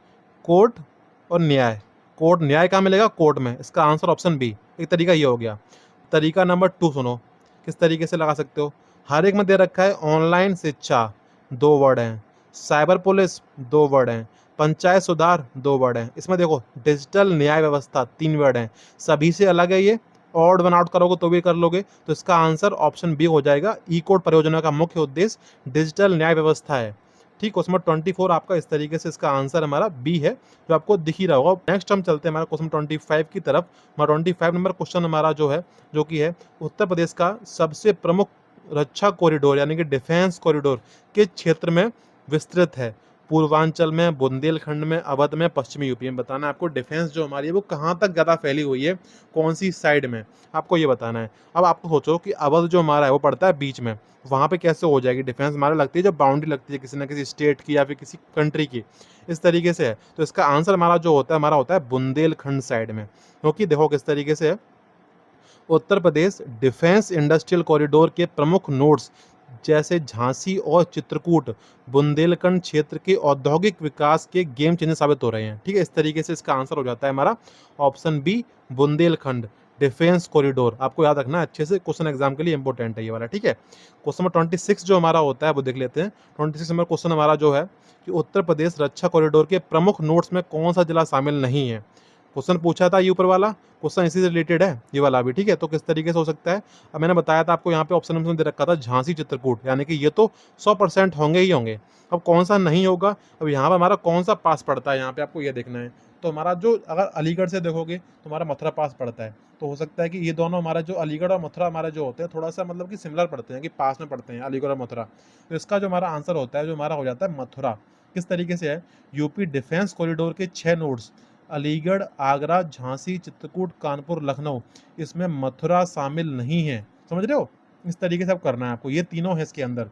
कोर्ट और न्याय। कोर्ट न्याय कहाँ मिलेगा, कोर्ट में। इसका आंसर ऑप्शन बी। एक तरीका ये हो गया। तरीका नंबर 2 सुनो, किस तरीके से लगा सकते हो। हर एक में दे रखा है ऑनलाइन शिक्षा 2 वर्ड हैं, साइबर पुलिस 2 वर्ड हैं, पंचायत सुधार 2 वर्ड हैं। इसमें देखो डिजिटल न्याय व्यवस्था 3 वर्ड हैं, सभी से अलग है ये। ऑड वन आउट करोगे तो भी कर लोगे, तो इसका आंसर ऑप्शन बी हो जाएगा। ई कोड परियोजना का मुख्य उद्देश्य डिजिटल न्याय व्यवस्था है। ठीक, क्वेश्चन नंबर 24 आपका इस तरीके से इसका आंसर हमारा बी है, जो आपको दिख ही रहा होगा। नेक्स्ट हम चलते हैं हमारा क्वेश्चन 25 की तरफ। हमारा 25 नंबर क्वेश्चन हमारा जो है, जो कि है उत्तर प्रदेश का सबसे प्रमुख रक्षा कॉरिडोर यानी कि डिफेंस कॉरिडोर के क्षेत्र में विस्तृत है। पूर्वांचल में, बुंदेलखंड में, अवध में, पश्चिमी यूपी में। बताना है आपको डिफेंस जो हमारी है वो कहाँ तक ज़्यादा फैली हुई है, कौन सी साइड में, आपको ये बताना है। अब आपको सोचो कि अवध जो हमारा है वो पड़ता है बीच में, वहाँ पे कैसे हो जाएगी डिफेंस हमारे, लगती है जब बाउंड्री लगती है किसी ना किसी स्टेट की या फिर किसी कंट्री की, इस तरीके से है। तो इसका आंसर हमारा जो होता है, हमारा होता है बुंदेलखंड साइड में। क्योंकि देखो किस तरीके से है, Uttar Pradesh defence industrial corridor के प्रमुख नोड्स जैसे झांसी और चित्रकूट बुंदेलखंड क्षेत्र के औद्योगिक विकास के गेम चेंजर साबित हो रहे हैं। ठीक है, इस तरीके से इसका आंसर हो जाता है हमारा option B, Bundelkhand defence corridor. आपको याद रखना है अच्छे से, क्वेश्चन एग्जाम के लिए इंपॉर्टेंट है ये वाला। ठीक है, क्वेश्चन नंबर 26 जो हमारा होता है वो देख लेते हैं। 26 नंबर क्वेश्चन हमारा जो है कि उत्तर प्रदेश रक्षा कॉरिडोर के प्रमुख नोड्स में कौन सा जिला शामिल नहीं है। क्वेश्चन पूछा था ये ऊपर वाला क्वेश्चन इसी से रिलेटेड है, ये वाला भी। ठीक है, तो किस तरीके से हो सकता है, अब मैंने बताया था आपको यहाँ पे ऑप्शन में दे रखा था झांसी चित्रकूट, यानी कि ये तो 100% होंगे ही होंगे। अब कौन सा नहीं होगा, अब यहाँ पे हमारा कौन सा पास पड़ता है, यहाँ पे आपको ये देखना है। तो हमारा जो, अगर अलीगढ़ से देखोगे तो हमारा मथुरा पास पड़ता है, तो हो सकता है कि ये दोनों हमारा जो अलीगढ़ और मथुरा हमारा जो होते हैं थोड़ा सा मतलब कि सिमिलर पड़ते हैं, कि पास में पड़ते हैं अलीगढ़ और मथुरा। तो इसका जो हमारा आंसर होता है, जो हमारा हो जाता है मथुरा। किस तरीके से है, यूपी डिफेंस कॉरिडोर के 6 नोड्स अलीगढ़, आगरा, झांसी, चित्रकूट, कानपुर, लखनऊ, इसमें मथुरा शामिल नहीं है। समझ रहे हो, इस तरीके से अब करना है आपको, ये तीनों है इसके अंदर।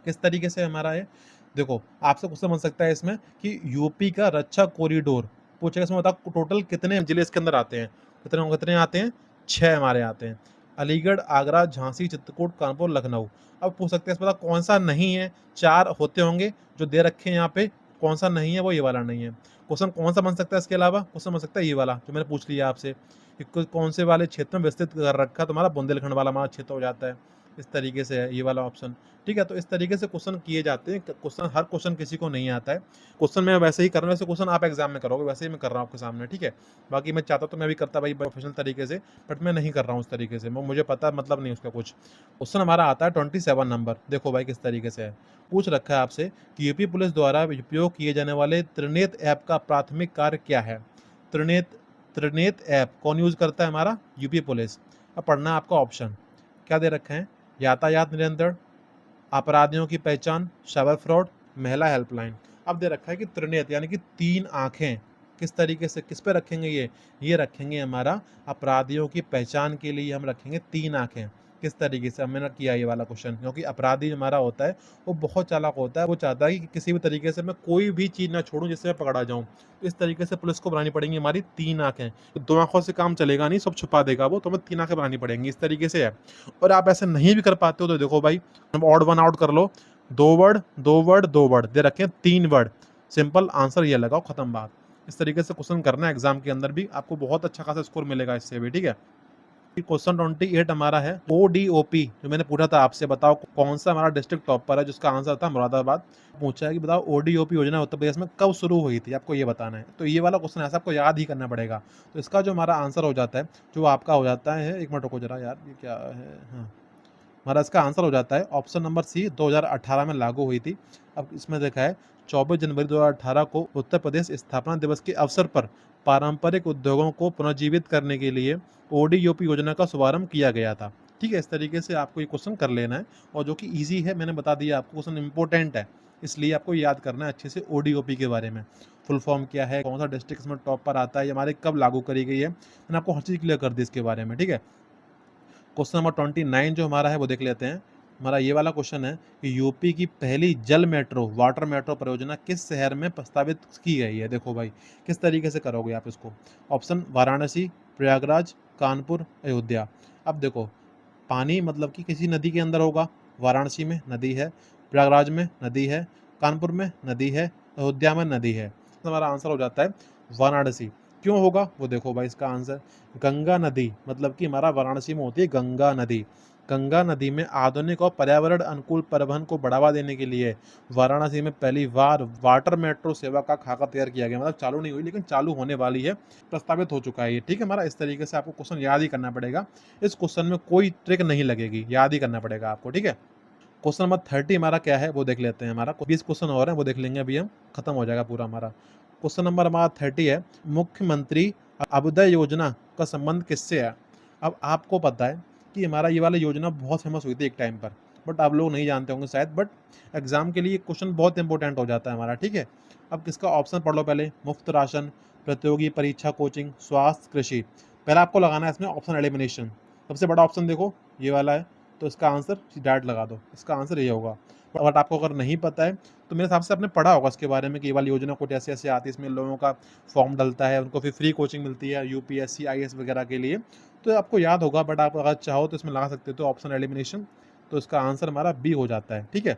किस तरीके से हमारा है, देखो आपसे क्वेश्चन बन सकता है इसमें कि यूपी का रक्षा कॉरिडोर पूछेगा, इसमें बताओ टोटल कितने जिले इसके अंदर आते हैं, कितने कितने आते हैं, 6 हमारे आते हैं। अलीगढ़, आगरा, झांसी, चित्रकूट, कानपुर, लखनऊ। अब पूछ सकते हैं इसमें बताओ कौन सा नहीं है, 4 होते होंगे जो दे रखे हैं यहाँ पे, कौन सा नहीं है, वो ये वाला नहीं है। क्वेश्चन कौन सा बन सकता है इसके अलावा, क्वेश्चन बन सकता है ये वाला जो मैंने पूछ लिया आपसे, कि कौन से वाले क्षेत्र में विस्तृत कर रखा, तो हमारा बुंदेलखंड वाला हमारा क्षेत्र हो जाता है। इस तरीके से है ये वाला ऑप्शन। ठीक है, तो इस तरीके से क्वेश्चन किए जाते हैं। क्वेश्चन, हर क्वेश्चन किसी को नहीं आता है। क्वेश्चन मैं वैसे ही कर रहा हूँ, वैसे क्वेश्चन आप एग्जाम में करोगे, वैसे ही मैं कर रहा हूँ आपके सामने। ठीक है, बाकी मैं चाहता तो मैं भी करता भाई प्रोफेशनल तरीके से, बट मैं नहीं कर रहा हूँ उस तरीके से, मुझे पता मतलब नहीं उसका कुछ। क्वेश्चन हमारा आता है 27 नंबर। देखो भाई किस तरीके से है, पूछ रखा है आपसे कि यूपी पुलिस द्वारा उपयोग किए जाने वाले त्रिनेत ऐप का प्राथमिक कार्य क्या है। त्रिनेत ऐप कौन यूज करता है, हमारा यूपी पुलिस। अब पढ़ना आपका ऑप्शन क्या दे रखे हैं, यातायात नियंत्रण, अपराधियों की पहचान, साइबर फ्रॉड, महिला हेल्पलाइन। अब दे रखा है कि त्रिनेत्र यानी कि 3 आंखें, किस तरीके से किस पे रखेंगे, ये रखेंगे हमारा अपराधियों की पहचान के लिए हम रखेंगे 3 आंखें। किस तरीके से मैंने किया ये वाला क्वेश्चन, क्योंकि अपराधी हमारा होता है वो बहुत चालाक होता है, वो चाहता है कि किसी भी तरीके से मैं कोई भी चीज़ ना छोड़ूं जिससे मैं पकड़ा जाऊं। तो इस तरीके से पुलिस को बनानी पड़ेंगी हमारी 3 आंखें। तो 2 आंखों से काम चलेगा नहीं, सब छुपा देगा वो, तो हमें 3 आंखें बनानी पड़ेंगी, इस तरीके से है। और आप ऐसे नहीं भी कर पाते हो तो देखो भाई, हम ऑड वन आउट कर लो, 2 वर्ड 2 वर्ड 2 वर्ड दे रखे हैं, 3 वर्ड, सिंपल आंसर ये लगाओ, खत्म बात। इस तरीके से क्वेश्चन करना है एग्जाम के अंदर भी, आपको बहुत अच्छा खासा स्कोर मिलेगा इससे भी। ठीक है, क्वेश्चन 28 हमारा है ODOP, जो मैंने पूछा था आपसे, बताओ कौन सा हमारा डिस्ट्रिक्ट टॉप पर है, जिसका आंसर था मुरादाबाद। पूछा है कि बताओ ODOP योजना उत्तर प्रदेश में कब शुरू हुई थी, आपको ये बताना है। तो ये वाला क्वेश्चन ऐसा आपको याद ही करना पड़ेगा। तो इसका जो हमारा आंसर हो जाता है, जो आपका हो जाता है, एक मिनट रुको जरा यार, ये क्या है, हाँ, हमारा इसका आंसर हो जाता है ऑप्शन नंबर सी, 2018 में लागू हुई थी। अब इसमें देखा है 24 जनवरी 2018 को उत्तर प्रदेश स्थापना दिवस के अवसर पर पारंपरिक उद्योगों को पुनर्जीवित करने के लिए ODOP योजना का शुभारंभ किया गया था। ठीक है, इस तरीके से आपको ये क्वेश्चन कर लेना है, और जो कि इजी है, मैंने बता दिया आपको, क्वेश्चन इंपॉर्टेंट है, इसलिए आपको याद करना है अच्छे से ODOP के बारे में। फुल फॉर्म क्या है, कौन सा डिस्ट्रिक्ट इसमें टॉप पर आता है, ये हमारे कब लागू करी गई है, मैंने आपको हर चीज़ क्लियर कर दी इसके बारे में। ठीक है, क्वेश्चन नंबर 29 जो हमारा है वो देख लेते हैं। हमारा ये वाला क्वेश्चन है कि यूपी की पहली जल मेट्रो, वाटर मेट्रो परियोजना किस शहर में प्रस्तावित की गई है। देखो भाई, किस तरीके से करोगे आप इसको। ऑप्शन वाराणसी, प्रयागराज, कानपुर, अयोध्या। अब देखो, पानी मतलब कि किसी नदी के अंदर होगा। वाराणसी में नदी है, प्रयागराज में नदी है, कानपुर में नदी है, अयोध्या में नदी है। तो हमारा आंसर हो जाता है वाराणसी। क्यों होगा वो देखो भाई, इसका आंसर गंगा नदी, मतलब कि हमारा वाराणसी में होती है गंगा नदी। गंगा नदी में आधुनिक और पर्यावरण अनुकूल परिवहन को बढ़ावा देने के लिए वाराणसी में पहली बार वाटर मेट्रो सेवा का खाका तैयार किया गया। मतलब चालू नहीं हुई, लेकिन चालू होने वाली है, प्रस्तावित हो चुका है ये। ठीक है, हमारा इस तरीके से आपको क्वेश्चन याद ही करना पड़ेगा। इस क्वेश्चन में कोई ट्रिक नहीं लगेगी, याद ही करना पड़ेगा आपको। ठीक है, क्वेश्चन नंबर 30 हमारा क्या है वो देख लेते हैं। हमारा 20 क्वेश्चन और हैं, वो देख लेंगे, अभी हम खत्म हो जाएगा पूरा हमारा। क्वेश्चन नंबर हमारा 30 है, मुख्यमंत्री अभ्युदय योजना का संबंध किससे है। अब आपको पता है कि हमारा ये वाला योजना बहुत फेमस हुई थी एक टाइम पर, बट आप लोग नहीं जानते होंगे शायद, बट एग्जाम के लिए क्वेश्चन बहुत इंपॉर्टेंट हो जाता है हमारा। ठीक है, अब किसका ऑप्शन पढ़ लो पहले। मुफ्त राशन, प्रतियोगी परीक्षा कोचिंग, स्वास्थ्य, कृषि। पहले आपको लगाना है इसमें ऑप्शन एलिमिनेशन। सबसे बड़ा ऑप्शन देखो ये वाला है, तो इसका आंसर डायरेक्ट लगा दो, इसका आंसर ये होगा। बट आपको अगर नहीं पता है तो मेरे हिसाब से आपने पढ़ा होगा इसके बारे में कि ये वाली योजना कुछ ऐसे ऐसे आती है, इसमें लोगों का फॉर्म डलता है, उनको फिर फ्री कोचिंग मिलती है UPSC IAS वगैरह के लिए, तो आपको याद होगा। बट आप अगर चाहो तो इसमें लगा सकते हो तो ऑप्शन एलिमिनेशन, तो इसका आंसर हमारा बी हो जाता है। ठीक है,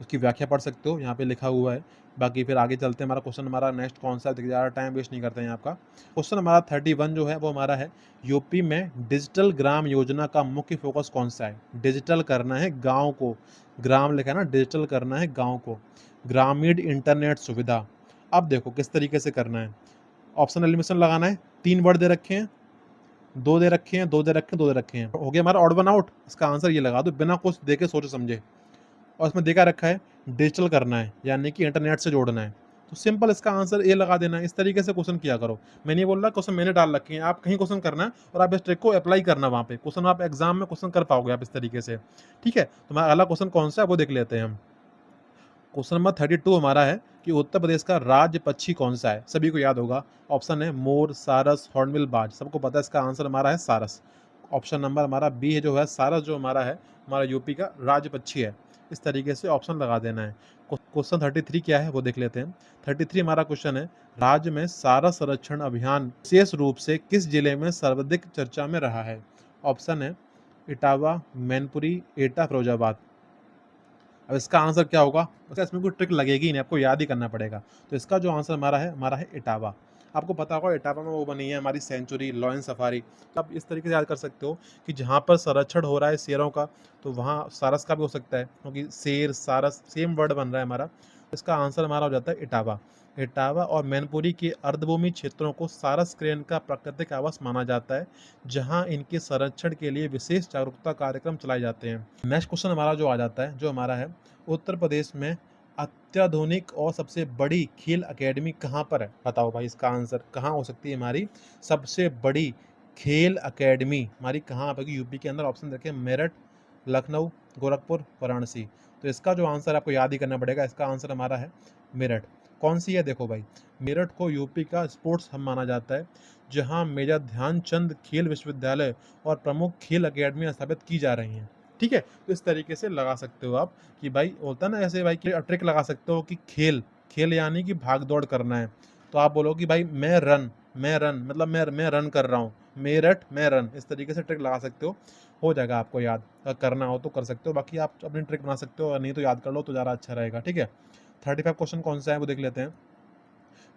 उसकी व्याख्या पढ़ सकते हो, यहाँ पे लिखा हुआ है। बाकी फिर आगे चलते हैं, हमारा क्वेश्चन हमारा नेक्स्ट कौन सा, ज़्यादा टाइम वेस्ट नहीं करते हैं आपका। क्वेश्चन हमारा 31 जो है वो हमारा है, यूपी में डिजिटल ग्राम योजना का मुख्य फोकस कौन सा है। डिजिटल करना है गाँव को, ग्राम लिखा है ना, डिजिटल करना है गाँव को, ग्रामीण इंटरनेट सुविधा। अब देखो किस तरीके से करना है, ऑप्शन एलिमिनेशन लगाना है। 3 वर्ड दे रखे हैं, 2 दे रखे हैं, 2 दे रखे हैं, 2 दे रखे हैं, हो गया हमारा ऑड वन आउट। इसका आंसर ये लगा दो बिना कुछ देखे सोचे समझे। और इसमें देखा रखा है डिजिटल करना है, यानी कि इंटरनेट से जोड़ना है, तो सिंपल इसका आंसर ए लगा देना है। इस तरीके से क्वेश्चन किया करो। मैं नहीं बोल रहा क्वेश्चन मैंने डाल रखे हैं, आप कहीं क्वेश्चन करना है और आप इस ट्रिक को अप्लाई करना वहाँ पे, क्वेश्चन आप एग्जाम में क्वेश्चन कर पाओगे आप इस तरीके से। ठीक है, तो हमारा अगला क्वेश्चन कौन सा है वो देख लेते हैं हम। क्वेश्चन नंबर 32 हमारा है कि उत्तर प्रदेश का राज्य पक्षी कौन सा है। सभी को याद होगा, ऑप्शन है मोर, सारस, हॉर्नबिल बाज। सबको पता है इसका आंसर हमारा है सारस। ऑप्शन नंबर हमारा बी है जो है सारस, जो हमारा है हमारा यूपी का राज्य पक्षी है। इस तरीके से ऑप्शन लगा देना है। क्वेश्चन 33 क्या है वो देख लेते हैं। 33 हमारा क्वेश्चन है, राज्य में सारस संरक्षण अभियान विशेष रूप से किस जिले में सर्वाधिक चर्चा में रहा है। ऑप्शन है इटावा, मैनपुरी, एटा, फिरोजाबाद। अब इसका आंसर क्या होगा, अच्छा इसमें कोई ट्रिक लगेगी नहीं, आपको याद ही करना पड़ेगा। तो इसका जो आंसर हमारा है इटावा। आपको पता होगा इटावा में वो बनी है हमारी सेंचुरी, लॉयन सफारी। तो आप इस तरीके से याद कर सकते हो कि जहाँ पर संरक्षण हो रहा है शेरों का, तो वहाँ सारस का भी हो सकता है, क्योंकि शेर सारस सेम वर्ड बन रहा है हमारा। इसका आंसर हमारा हो जाता है इटावा। इटावा और मैनपुरी के अर्धभूमि क्षेत्रों को सारस क्रेन का प्राकृतिक आवास माना जाता है, जहां इनके संरक्षण के लिए विशेष जागरूकता कार्यक्रम चलाए जाते हैं। नेक्स्ट क्वेश्चन हमारा जो आ जाता है, जो हमारा है, उत्तर प्रदेश में अत्याधुनिक और सबसे बड़ी खेल अकेडमी कहाँ पर है। बताओ भाई इसका आंसर कहाँ हो सकती है हमारी सबसे बड़ी खेल अकेडमी हमारी कहाँ पर। यूपी के अंदर ऑप्शन देखें, मेरठ, लखनऊ, गोरखपुर, वाराणसी। तो इसका जो आंसर आपको याद ही करना पड़ेगा, इसका आंसर हमारा है मेरठ। कौन सी है देखो भाई, मेरठ को यूपी का स्पोर्ट्स हब माना जाता है, जहां मेजर ध्यानचंद खेल विश्वविद्यालय और प्रमुख खेल अकेडमियां स्थापित की जा रही हैं। ठीक है, तो इस तरीके से लगा सकते हो आप कि भाई होता ना ऐसे भाई कि ट्रिक लगा सकते हो कि खेल खेल यानी कि भाग दौड़ करना है, तो आप बोलो कि भाई मैं रन मतलब मैं रन कर रहा हूँ, मेरठ मैं रन। इस तरीके से ट्रिक लगा सकते हो जाएगा आपको याद। अगर करना हो तो कर सकते हो, बाकी आप अपनी ट्रिक बना सकते हो, और नहीं तो याद कर लो तो ज़्यादा अच्छा रहेगा। ठीक है, 35 क्वेश्चन कौन सा है वो देख लेते हैं।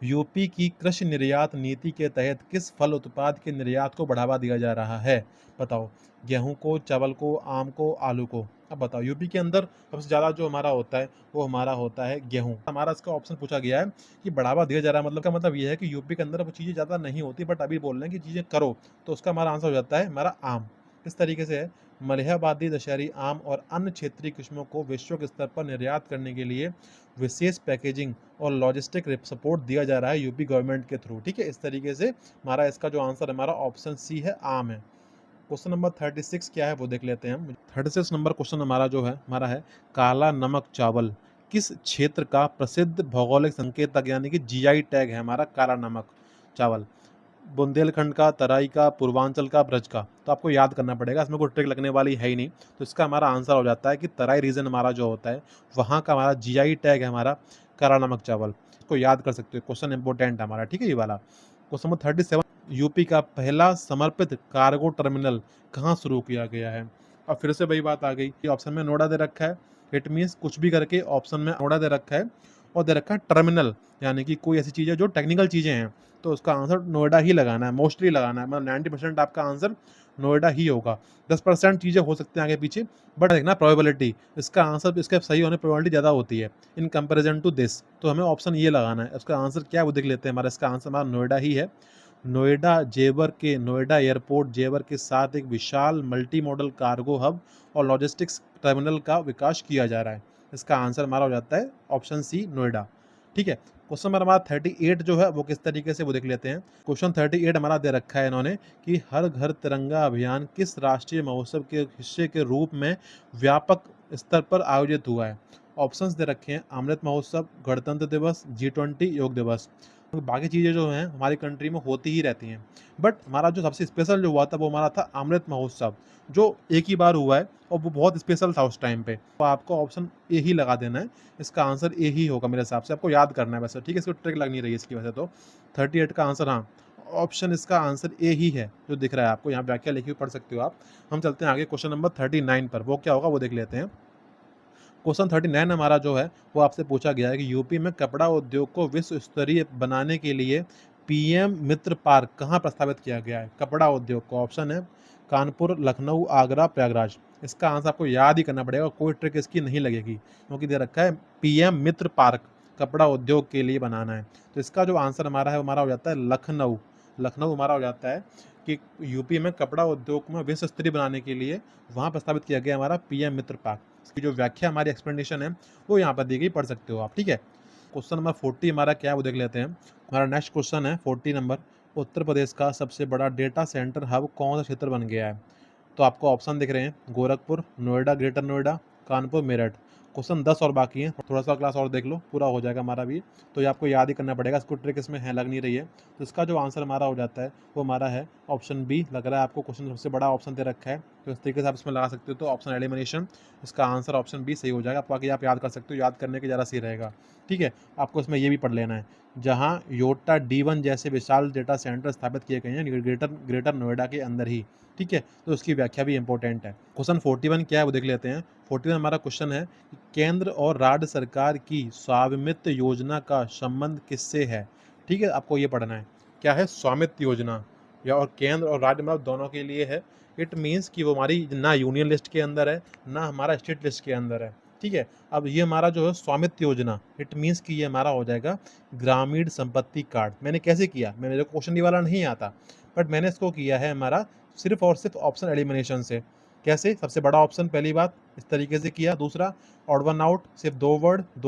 यूपी की कृषि निर्यात नीति के तहत किस फल उत्पाद के निर्यात को बढ़ावा दिया जा रहा है? बताओ। गेहूं को, चावल को, आम को, आलू को। अब बताओ, यूपी के अंदर सबसे ज़्यादा जो हमारा होता है वो हमारा होता है गेहूं। हमारा इसका ऑप्शन पूछा गया है कि बढ़ावा दिया जा रहा है, मतलब का मतलब ये है कि यूपी के अंदर वो चीज़ें ज़्यादा नहीं होती, बट अभी बोल रहे हैं कि चीज़ें करो, तो उसका हमारा आंसर हो जाता है हमारा आम। इस तरीके से है, मलिहाबादी दशहरी आम और अन्य क्षेत्रीय किस्मों को विश्व के स्तर पर निर्यात करने के लिए विशेष पैकेजिंग और लॉजिस्टिक सपोर्ट दिया जा रहा है यूपी गवर्नमेंट के थ्रू। ठीक है, इस तरीके से हमारा इसका जो आंसर हमारा ऑप्शन सी है, आम है। क्वेश्चन नंबर 36 क्या है वो देख लेते हैं हम। 36 नंबर क्वेश्चन हमारा जो है हमारा है, काला नमक चावल किस क्षेत्र का प्रसिद्ध भौगोलिक संकेतक यानी कि जीआई टैग है हमारा काला नमक चावल? बुंदेलखंड का, तराई का, पूर्वांचल का, ब्रज का। तो आपको याद करना पड़ेगा, इसमें कोई ट्रिक लगने वाली है ही नहीं। तो इसका हमारा आंसर हो जाता है कि तराई रीजन हमारा जो होता है वहाँ का हमारा जीआई टैग है हमारा काला नमक चावल। इसको याद कर सकते हो, क्वेश्चन इंपॉर्टेंट है हमारा। ठीक है, ये वाला क्वेश्चन नंबर 37, यूपी का पहला समर्पित कार्गो टर्मिनल कहाँ शुरू किया गया है? अब फिर से वही बात आ गई कि ऑप्शन में नोएडा दे रखा है, इट मीन्स कुछ भी करके ऑप्शन में नोएडा दे रखा है और दे रखा है टर्मिनल, यानी कि कोई ऐसी चीज़ है जो टेक्निकल चीज़ें हैं, तो उसका आंसर नोएडा ही लगाना है, मोस्टली लगाना है, मतलब 90% आपका आंसर नोएडा ही होगा। 10% चीज़ें हो सकती हैं आगे पीछे, बट देखना प्रोबेबिलिटी, इसका आंसर इसके सही होने प्रोबेबिलिटी ज़्यादा होती है इन कंपैरिजन टू दिस। तो हमें ऑप्शन ये लगाना है, उसका आंसर क्या है वो देख लेते हैं। हमारा इसका आंसर हमारा नोएडा ही है। नोएडा एयरपोर्ट जेवर के साथ एक विशाल मल्टी मॉडल कार्गो हब और लॉजिस्टिक्स टर्मिनल का विकास किया जा रहा है। इसका आंसर हमारा हो जाता है ऑप्शन सी, नोएडा। ठीक है, क्वेश्चन नंबर हमारा 38 जो है वो किस तरीके से वो देख लेते हैं। क्वेश्चन 38 हमारा दे रखा है इन्होंने कि हर घर तिरंगा अभियान किस राष्ट्रीय महोत्सव के हिस्से के रूप में व्यापक स्तर पर आयोजित हुआ है? ऑप्शंस दे रखे हैं, अमृत महोत्सव, गणतंत्र दिवस, G20, योग दिवस। तो बाकी चीज़ें जो हैं हमारी कंट्री में होती ही रहती हैं, बट हमारा जो सबसे स्पेशल जो हुआ था वो हमारा था अमृत महोत्सव, जो एक ही बार हुआ है और वो बहुत स्पेशल था उस टाइम पे। तो आपको ऑप्शन ए ही लगा देना है, इसका आंसर ए ही होगा मेरे हिसाब से, आपको याद करना है वैसे। ठीक है, इसको ट्रिक लग नहीं रही है इसकी वजह से। तो 38 का आंसर, हाँ, ऑप्शन इसका आंसर ए ही है जो दिख रहा है आपको यहाँ, व्याख्या लिखी हुई पढ़ सकते हो आप। हम चलते हैं आगे क्वेश्चन नंबर 39 पर, वो क्या होगा वो देख लेते हैं। क्वेश्चन 39 हमारा जो है वो आपसे पूछा गया है कि यूपी में कपड़ा उद्योग को विश्व स्तरीय बनाने के लिए पीएम मित्र पार्क कहाँ प्रस्तावित किया गया है? कपड़ा उद्योग को ऑप्शन है कानपुर, लखनऊ, आगरा, प्रयागराज। इसका आंसर आपको याद ही करना पड़ेगा, कोई ट्रिक इसकी नहीं लगेगी, क्योंकि दे रखा है पीएम मित्र पार्क कपड़ा उद्योग के लिए बनाना है। तो इसका जो आंसर हमारा है हमारा हो जाता है लखनऊ। लखनऊ हमारा हो जाता है कि यूपी में कपड़ा उद्योग में विश्व स्तरीय बनाने के लिए वहाँ प्रस्तावित किया गया हमारा पीएम मित्र पार्क। इसकी जो व्याख्या हमारी एक्सप्लेनेशन है वो यहाँ पर दी गई, पढ़ सकते हो आप। ठीक है, क्वेश्चन नंबर 40 हमारा क्या है वो देख लेते हैं। हमारा नेक्स्ट क्वेश्चन है 40 नंबर, उत्तर प्रदेश का सबसे बड़ा डेटा सेंटर हब कौन सा क्षेत्र बन गया है? तो आपको ऑप्शन दिख रहे हैं, गोरखपुर, नोएडा, ग्रेटर नोएडा, कानपुर, मेरठ। क्वेश्चन 10 और बाकी है, थोड़ा सा क्लास और देख लो, पूरा हो जाएगा हमारा भी। तो ये आपको याद ही करना पड़ेगा, इसको ट्रिक इसमें है लग नहीं रही है। तो इसका जो आंसर हमारा हो जाता है वो हमारा है ऑप्शन बी। लग रहा है आपको क्वेश्चन सबसे बड़ा ऑप्शन दे रखा है, तो इस तरीके से आप इसमें लगा सकते हो। तो ऑप्शन एलिमिनेशन, इसका आंसर ऑप्शन बी सही हो जाएगा। बाकी आप याद कर सकते हो, याद करने के ज़्यादा सही रहेगा। ठीक है, आपको इसमें ये भी पढ़ लेना है, जहाँ योटा D1 जैसे विशाल डेटा सेंटर स्थापित किए गए हैं ग्रेटर नोएडा के अंदर ही। ठीक है, तो उसकी व्याख्या भी इंपॉर्टेंट है। क्वेश्चन 41 क्या है वो देख लेते हैं। 41 हमारा क्वेश्चन है कि केंद्र और राज्य सरकार की स्वामित्व योजना का संबंध किससे है? ठीक है, आपको ये पढ़ना है, क्या है स्वामित्व योजना, या और केंद्र और राज्य मतलब दोनों के लिए है। इट मीन्स कि वो हमारी ना यूनियन लिस्ट के अंदर है ना हमारा स्टेट लिस्ट के अंदर है। ठीक है, अब ये हमारा जो है स्वामित्व योजना, इट मीन्स कि ये हमारा हो जाएगा ग्रामीण संपत्ति कार्ड। मैंने कैसे किया, मेरे को क्वेश्चन ये वाला नहीं आता, बट मैंने इसको किया है हमारा सिर्फ और सिर्फ ऑप्शन एलिमिनेशन से। कैसे? सबसे बड़ा ऑप्शन पहली बात इस तरीके से किया, दूसरा ऑड वन आउट, सिर्फ दो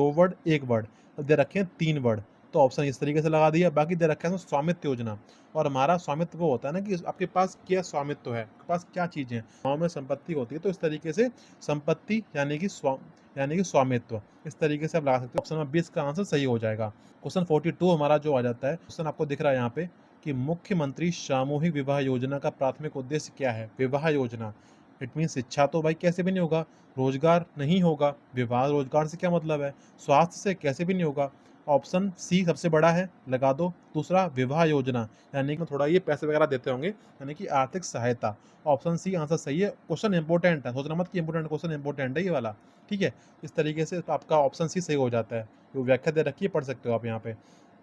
वर्ड एक वर्ड, अब दे रखे हैं 3 वर्ड, तो ऑप्शन इस तरीके से लगा दिया। बाकी दे रखा है स्वामित्व योजना, और हमारा स्वामित्व वो होता है ना कि आपके पास क्या स्वामित्व है, आपके पास क्या चीज़ें हैं। गाँव में संपत्ति होती है, तो इस तरीके से संपत्ति यानी कि स्वामित्व, इस तरीके से आप लगा सकते हो। ऑप्शन नंबर 20 का आंसर सही हो जाएगा। क्वेश्चन 42 हमारा जो आ जाता है, क्वेश्चन आपको दिख रहा है यहाँ पे कि मुख्यमंत्री सामूहिक विवाह योजना का प्राथमिक उद्देश्य क्या है? विवाह योजना, इट मीन शिक्षा तो भाई कैसे भी नहीं होगा, रोजगार नहीं होगा, विवाह रोजगार से क्या मतलब है, स्वास्थ्य से कैसे भी नहीं होगा। ऑप्शन सी सबसे बड़ा है, लगा दो। दूसरा विवाह योजना, यानी कि थोड़ा ये पैसे वगैरह देते होंगे, यानी कि आर्थिक सहायता। ऑप्शन सी आंसर सही है। क्वेश्चन इंपॉर्टेंट है, सोचना मत कि इंपॉर्टेंट, क्वेश्चन इंपॉर्टेंट है ये वाला। ठीक है, इस तरीके से आपका ऑप्शन सी सही हो जाता है। जो व्याख्या दे रखी है पढ़ सकते हो आप यहाँ पे।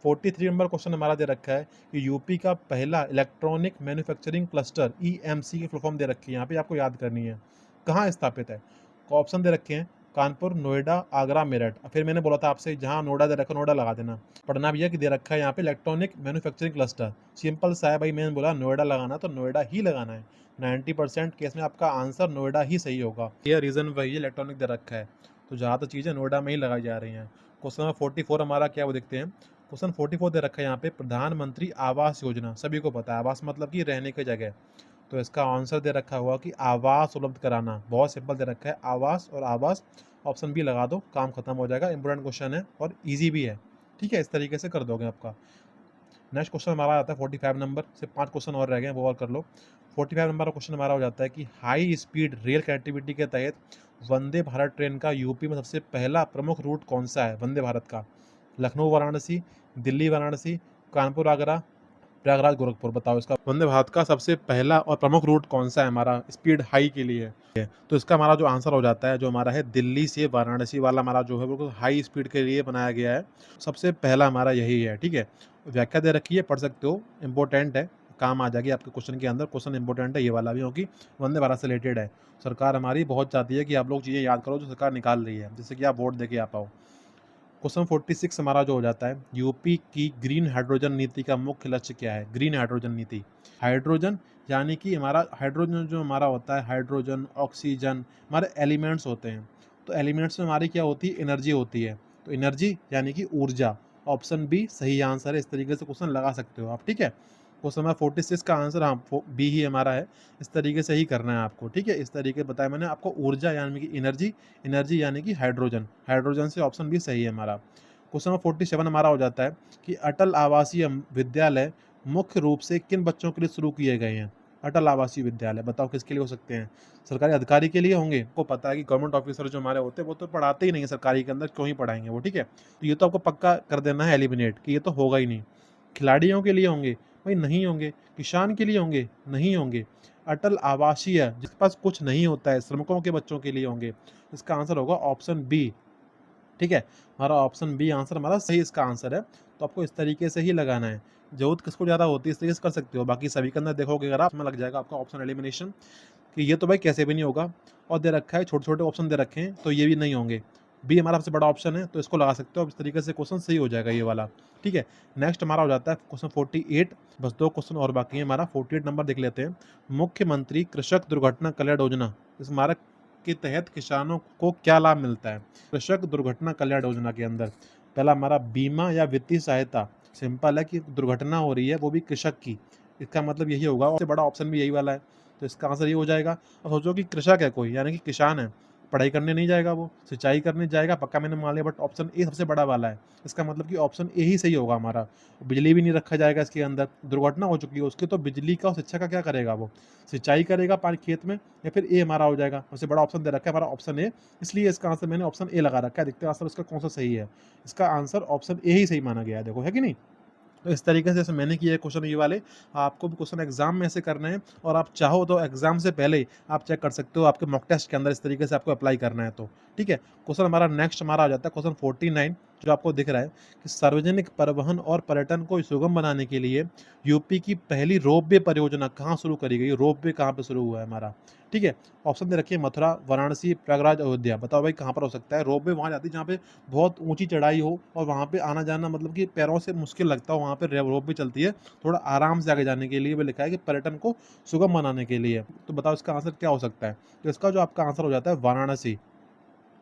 43 नंबर क्वेश्चन हमारा दे रखा है कि यूपी का पहला इलेक्ट्रॉनिक मैन्युफैक्चरिंग क्लस्टर ईएमसी की फुल फॉर्म दे रखी है, यहाँ पे आपको याद करनी है कहाँ स्थापित है। ऑप्शन दे रखे हैं कानपुर, नोएडा, आगरा, मेरठ। फिर मैंने बोला था आपसे जहाँ नोएडा दे रखा नोएडा लगा देना। पढ़ना भी है कि दे रखा है यहाँ पे इलेक्ट्रॉनिक मैन्युफैक्चरिंग क्लस्टर, सिंपल सा है भाई, मैंने बोला नोएडा लगाना तो नोएडा ही लगाना है। 90% केस में आपका आंसर नोएडा ही सही होगा, ये रीजन वही इलेक्ट्रॉनिक दे रखा है, तो ज़्यादातर चीज़ें नोएडा में ही लगाई जा रही हैं। क्वेश्चन नंबर 44 हमारा क्या वो देखते हैं। क्वेश्चन 44 दे रखा है यहाँ पे प्रधानमंत्री आवास योजना, सभी को पता है आवास मतलब कि रहने की जगह, तो इसका आंसर दे रखा हुआ कि आवास उपलब्ध कराना। बहुत सिंपल दे रखा है आवास और आवास, ऑप्शन बी लगा दो, काम खत्म हो जाएगा। इंपॉर्टेंट क्वेश्चन है और इजी भी है, ठीक है, इस तरीके से कर दोगे आपका। नेक्स्ट क्वेश्चन हमारा आता है 45 नंबर से, 5 क्वेश्चन और रह गए वो और कर लो। 45 नंबर का क्वेश्चन हमारा हो जाता है कि हाई स्पीड रेल कनेक्टिविटी के तहत वंदे भारत ट्रेन का यूपी में सबसे पहला प्रमुख रूट कौन सा है वंदे भारत का। लखनऊ वाराणसी, दिल्ली वाराणसी, कानपुर आगरा, प्रयागराज गोरखपुर। बताओ इसका वंदे भारत का सबसे पहला और प्रमुख रूट कौन सा है हमारा स्पीड हाई के लिए है। तो इसका हमारा जो आंसर हो जाता है, जो हमारा है दिल्ली से वाराणसी वाला हमारा जो है बिल्कुल हाई स्पीड के लिए बनाया गया है, सबसे पहला हमारा यही है, ठीक है। व्याख्या दे रखी है, पढ़ सकते हो, इंपॉर्टेंट है, काम आ जाएगी आपके क्वेश्चन के अंदर। क्वेश्चन इंपॉर्टेंट है ये वाला भी, क्योंकि वंदे भारत से रिलेटेड है। सरकार हमारी बहुत चाहती है कि आप लोग चीज़ें याद करो जो सरकार निकाल रही है, जिससे कि आप वोट दे के आ पाओ। क्वेश्चन 46 हमारा जो हो जाता है, यूपी की ग्रीन हाइड्रोजन नीति का मुख्य लक्ष्य क्या है। ग्रीन हाइड्रोजन नीति, हाइड्रोजन यानी कि हमारा हाइड्रोजन जो हमारा होता है, हाइड्रोजन ऑक्सीजन हमारे एलिमेंट्स होते हैं, तो एलिमेंट्स में हमारी क्या होती है, एनर्जी होती है, तो एनर्जी यानी कि ऊर्जा। ऑप्शन बी सही आंसर है, इस तरीके से क्वेश्चन लगा सकते हो आप, ठीक है। क्वेश्चन नंबर 46 का आंसर हाँ बी ही हमारा है, इस तरीके से ही करना है आपको, ठीक है। इस तरीके बताया मैंने आपको, ऊर्जा यानी कि एनर्जी, एनर्जी यानी कि हाइड्रोजन, हाइड्रोजन से ऑप्शन भी सही है हमारा। क्वेश्चन नंबर 47 हमारा हो जाता है कि अटल आवासीय विद्यालय मुख्य रूप से किन बच्चों के लिए शुरू किए गए हैं। अटल आवासीय विद्यालय बताओ किसके लिए हो सकते हैं। सरकारी अधिकारी के लिए होंगे, को पता है कि गवर्नमेंट ऑफिसर जो हमारे होते हैं वो तो पढ़ाते ही नहीं है सरकारी के अंदर, क्यों ही पढ़ाएंगे वो, ठीक है। तो ये तो आपको पक्का कर देना है एलिमिनेट कि ये तो होगा ही नहीं। खिलाड़ियों के लिए होंगे भाई, नहीं होंगे। किसान के लिए होंगे, नहीं होंगे। अटल आवासीय जिसके पास कुछ नहीं होता है, श्रमिकों के बच्चों के लिए होंगे। इसका आंसर होगा ऑप्शन बी, ठीक है। हमारा ऑप्शन बी आंसर हमारा सही इसका आंसर है। तो आपको इस तरीके से ही लगाना है, जरूरत किसको ज़्यादा होती है इस तरीके से कर सकते हो। बाकी सभी के अंदर देखोगे अगर आप, में लग जाएगा आपका ऑप्शन एलिमिनेशन कि ये तो भाई कैसे भी नहीं होगा। और दे रखा है छोटे छोटे ऑप्शन दे रखे हैं, तो ये भी नहीं होंगे। बी हमारा सबसे बड़ा ऑप्शन है, तो इसको लगा सकते हो। इस तरीके से क्वेश्चन सही हो जाएगा ये वाला, ठीक है। नेक्स्ट हमारा हो जाता है क्वेश्चन 48, बस 2 क्वेश्चन और बाकी है हमारा। 48 नंबर देख लेते हैं। मुख्यमंत्री कृषक दुर्घटना कल्याण योजना, इस हमारा के तहत किसानों को क्या लाभ मिलता है। कृषक दुर्घटना कल्याण योजना के अंदर पहला हमारा बीमा या वित्तीय सहायता। सिंपल है कि दुर्घटना हो रही है वो भी कृषक की, इसका मतलब यही होगा। सबसे बड़ा ऑप्शन भी यही वाला है, तो इसका आंसर ये हो जाएगा। और सोचो कि कृषक है कोई, यानी कि किसान है, पढ़ाई करने नहीं जाएगा, वो सिंचाई करने जाएगा, पक्का मैंने मान लिया, बट ऑप्शन ए सबसे बड़ा वाला है। इसका मतलब कि ऑप्शन ए ही सही होगा हमारा। बिजली भी नहीं रखा जाएगा इसके अंदर, दुर्घटना हो चुकी है उसकी, तो बिजली का और शिक्षा का क्या करेगा, वो सिंचाई करेगा पानी खेत में, या फिर ए हमारा हो जाएगा। सबसे बड़ा ऑप्शन दे रखा है हमारा ऑप्शन ए, इसलिए इसका आंसर मैंने ऑप्शन ए लगा रखा है। देखते हैं आंसर इसका कौन सा सही है। इसका आंसर ऑप्शन ए ही सही माना गया है, देखो है कि नहीं। तो इस तरीके से जैसे मैंने किया है क्वेश्चन ये वाले, आपको भी क्वेश्चन एग्जाम में ऐसे करना है। और आप चाहो तो एग्जाम से पहले आप चेक कर सकते हो आपके मॉक टेस्ट के अंदर, इस तरीके से आपको अप्लाई करना है तो, ठीक है। क्वेश्चन हमारा नेक्स्ट हमारा आ जाता है क्वेश्चन 49, जो आपको दिख रहा है कि सार्वजनिक परिवहन और पर्यटन को सुगम बनाने के लिए यूपी की पहली रोपवे परियोजना कहाँ शुरू करी गई। रोपवे कहाँ पे शुरू हुआ है हमारा, ठीक है। ऑप्शन दे रखिए मथुरा, वाराणसी, प्रयागराज, अयोध्या। बताओ भाई कहाँ पर हो सकता है। रोपवे वहाँ जाती है जहाँ पे बहुत ऊंची चढ़ाई हो, और वहाँ पे आना जाना मतलब कि पैरों से मुश्किल लगता हो, वहाँ पे रोपवे चलती है थोड़ा आराम से आगे जाने के लिए। वो लिखा है कि पर्यटन को सुगम बनाने के लिए। तो बताओ इसका आंसर क्या हो सकता है। तो इसका जो आपका आंसर हो जाता है वाराणसी।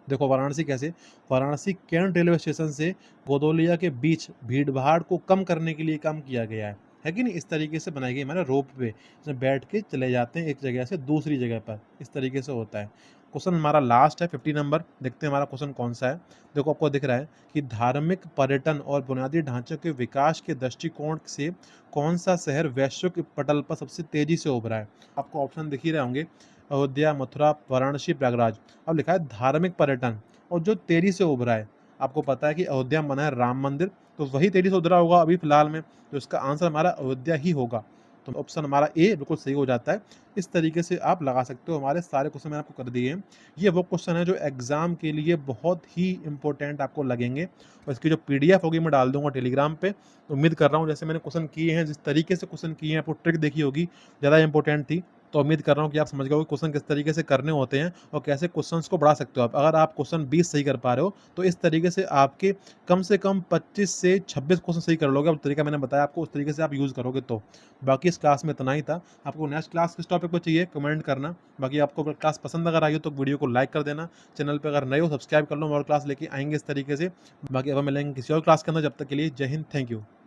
देखो वाराणसी कैसे, वाराणसी कैंट रेलवे स्टेशन से गोदोलिया के बीच भीड़ भाड़ को कम करने के लिए काम किया गया है कि नहीं। इस तरीके से बनाई गई हमारे रोप वे, इसमें बैठ के चले जाते हैं एक जगह से दूसरी जगह पर, इस तरीके से होता है। क्वेश्चन हमारा लास्ट है 50 नंबर, देखते हैं हमारा क्वेश्चन कौन सा है। देखो आपको दिख रहा है कि धार्मिक पर्यटन और बुनियादी ढांचे के विकास के दृष्टिकोण से कौन सा शहर वैश्विक पटल पर सबसे तेजी से उभरा है। आपको ऑप्शन दिख ही रहे होंगे, अयोध्या, मथुरा, वाराणसी, प्रयागराज। अब लिखा है धार्मिक पर्यटन, और जो तेजी से उभरा है, आपको पता है कि अयोध्या में बना है राम मंदिर, तो वही तेजी से उभरा होगा अभी फिलहाल में, तो इसका आंसर हमारा अयोध्या ही होगा। तो ऑप्शन हमारा ए बिल्कुल सही हो जाता है। इस तरीके से आप लगा सकते हो। हमारे सारे क्वेश्चन मैंने आपको कर दिए हैं। ये वो क्वेश्चन है जो एग्ज़ाम के लिए बहुत ही इंपॉर्टेंट आपको लगेंगे और इसकी जो पीडीएफ होगी मैं डाल दूँगा टेलीग्राम पे। तो उम्मीद कर रहा हूँ जैसे मैंने क्वेश्चन किए हैं, जिस तरीके से क्वेश्चन किए हैं, आपको ट्रिक देखी होगी, ज़्यादा इंपॉर्टेंट थी। तो उम्मीद कर रहा हूँ कि आप समझ गए होगे क्वेश्चन किस तरीके से करने होते हैं और कैसे क्वेश्चंस को बढ़ा सकते हो आप। अगर आप क्वेश्चन 20 सही कर पा रहे हो, तो इस तरीके से आपके कम से कम 25 से 26 क्वेश्चन सही कर लोगे। अब तरीका मैंने बताया आपको, उस तरीके से आप यूज़ करोगे तो। बाकी इस क्लास में इतना ही था। आपको नेक्स्ट क्लास किस टॉपिक पे चाहिए कमेंट करना। बाकी आपको अगर क्लास पसंद अगर आई हो तो वीडियो को लाइक कर देना। चैनल पे अगर नए हो सब्सक्राइब कर लो, और क्लास लेके आएँगे इस तरीके से। बाकी अब हम मिलेंगे किसी और क्लास के अंदर, जब तक के लिए जय हिंद, थैंक यू।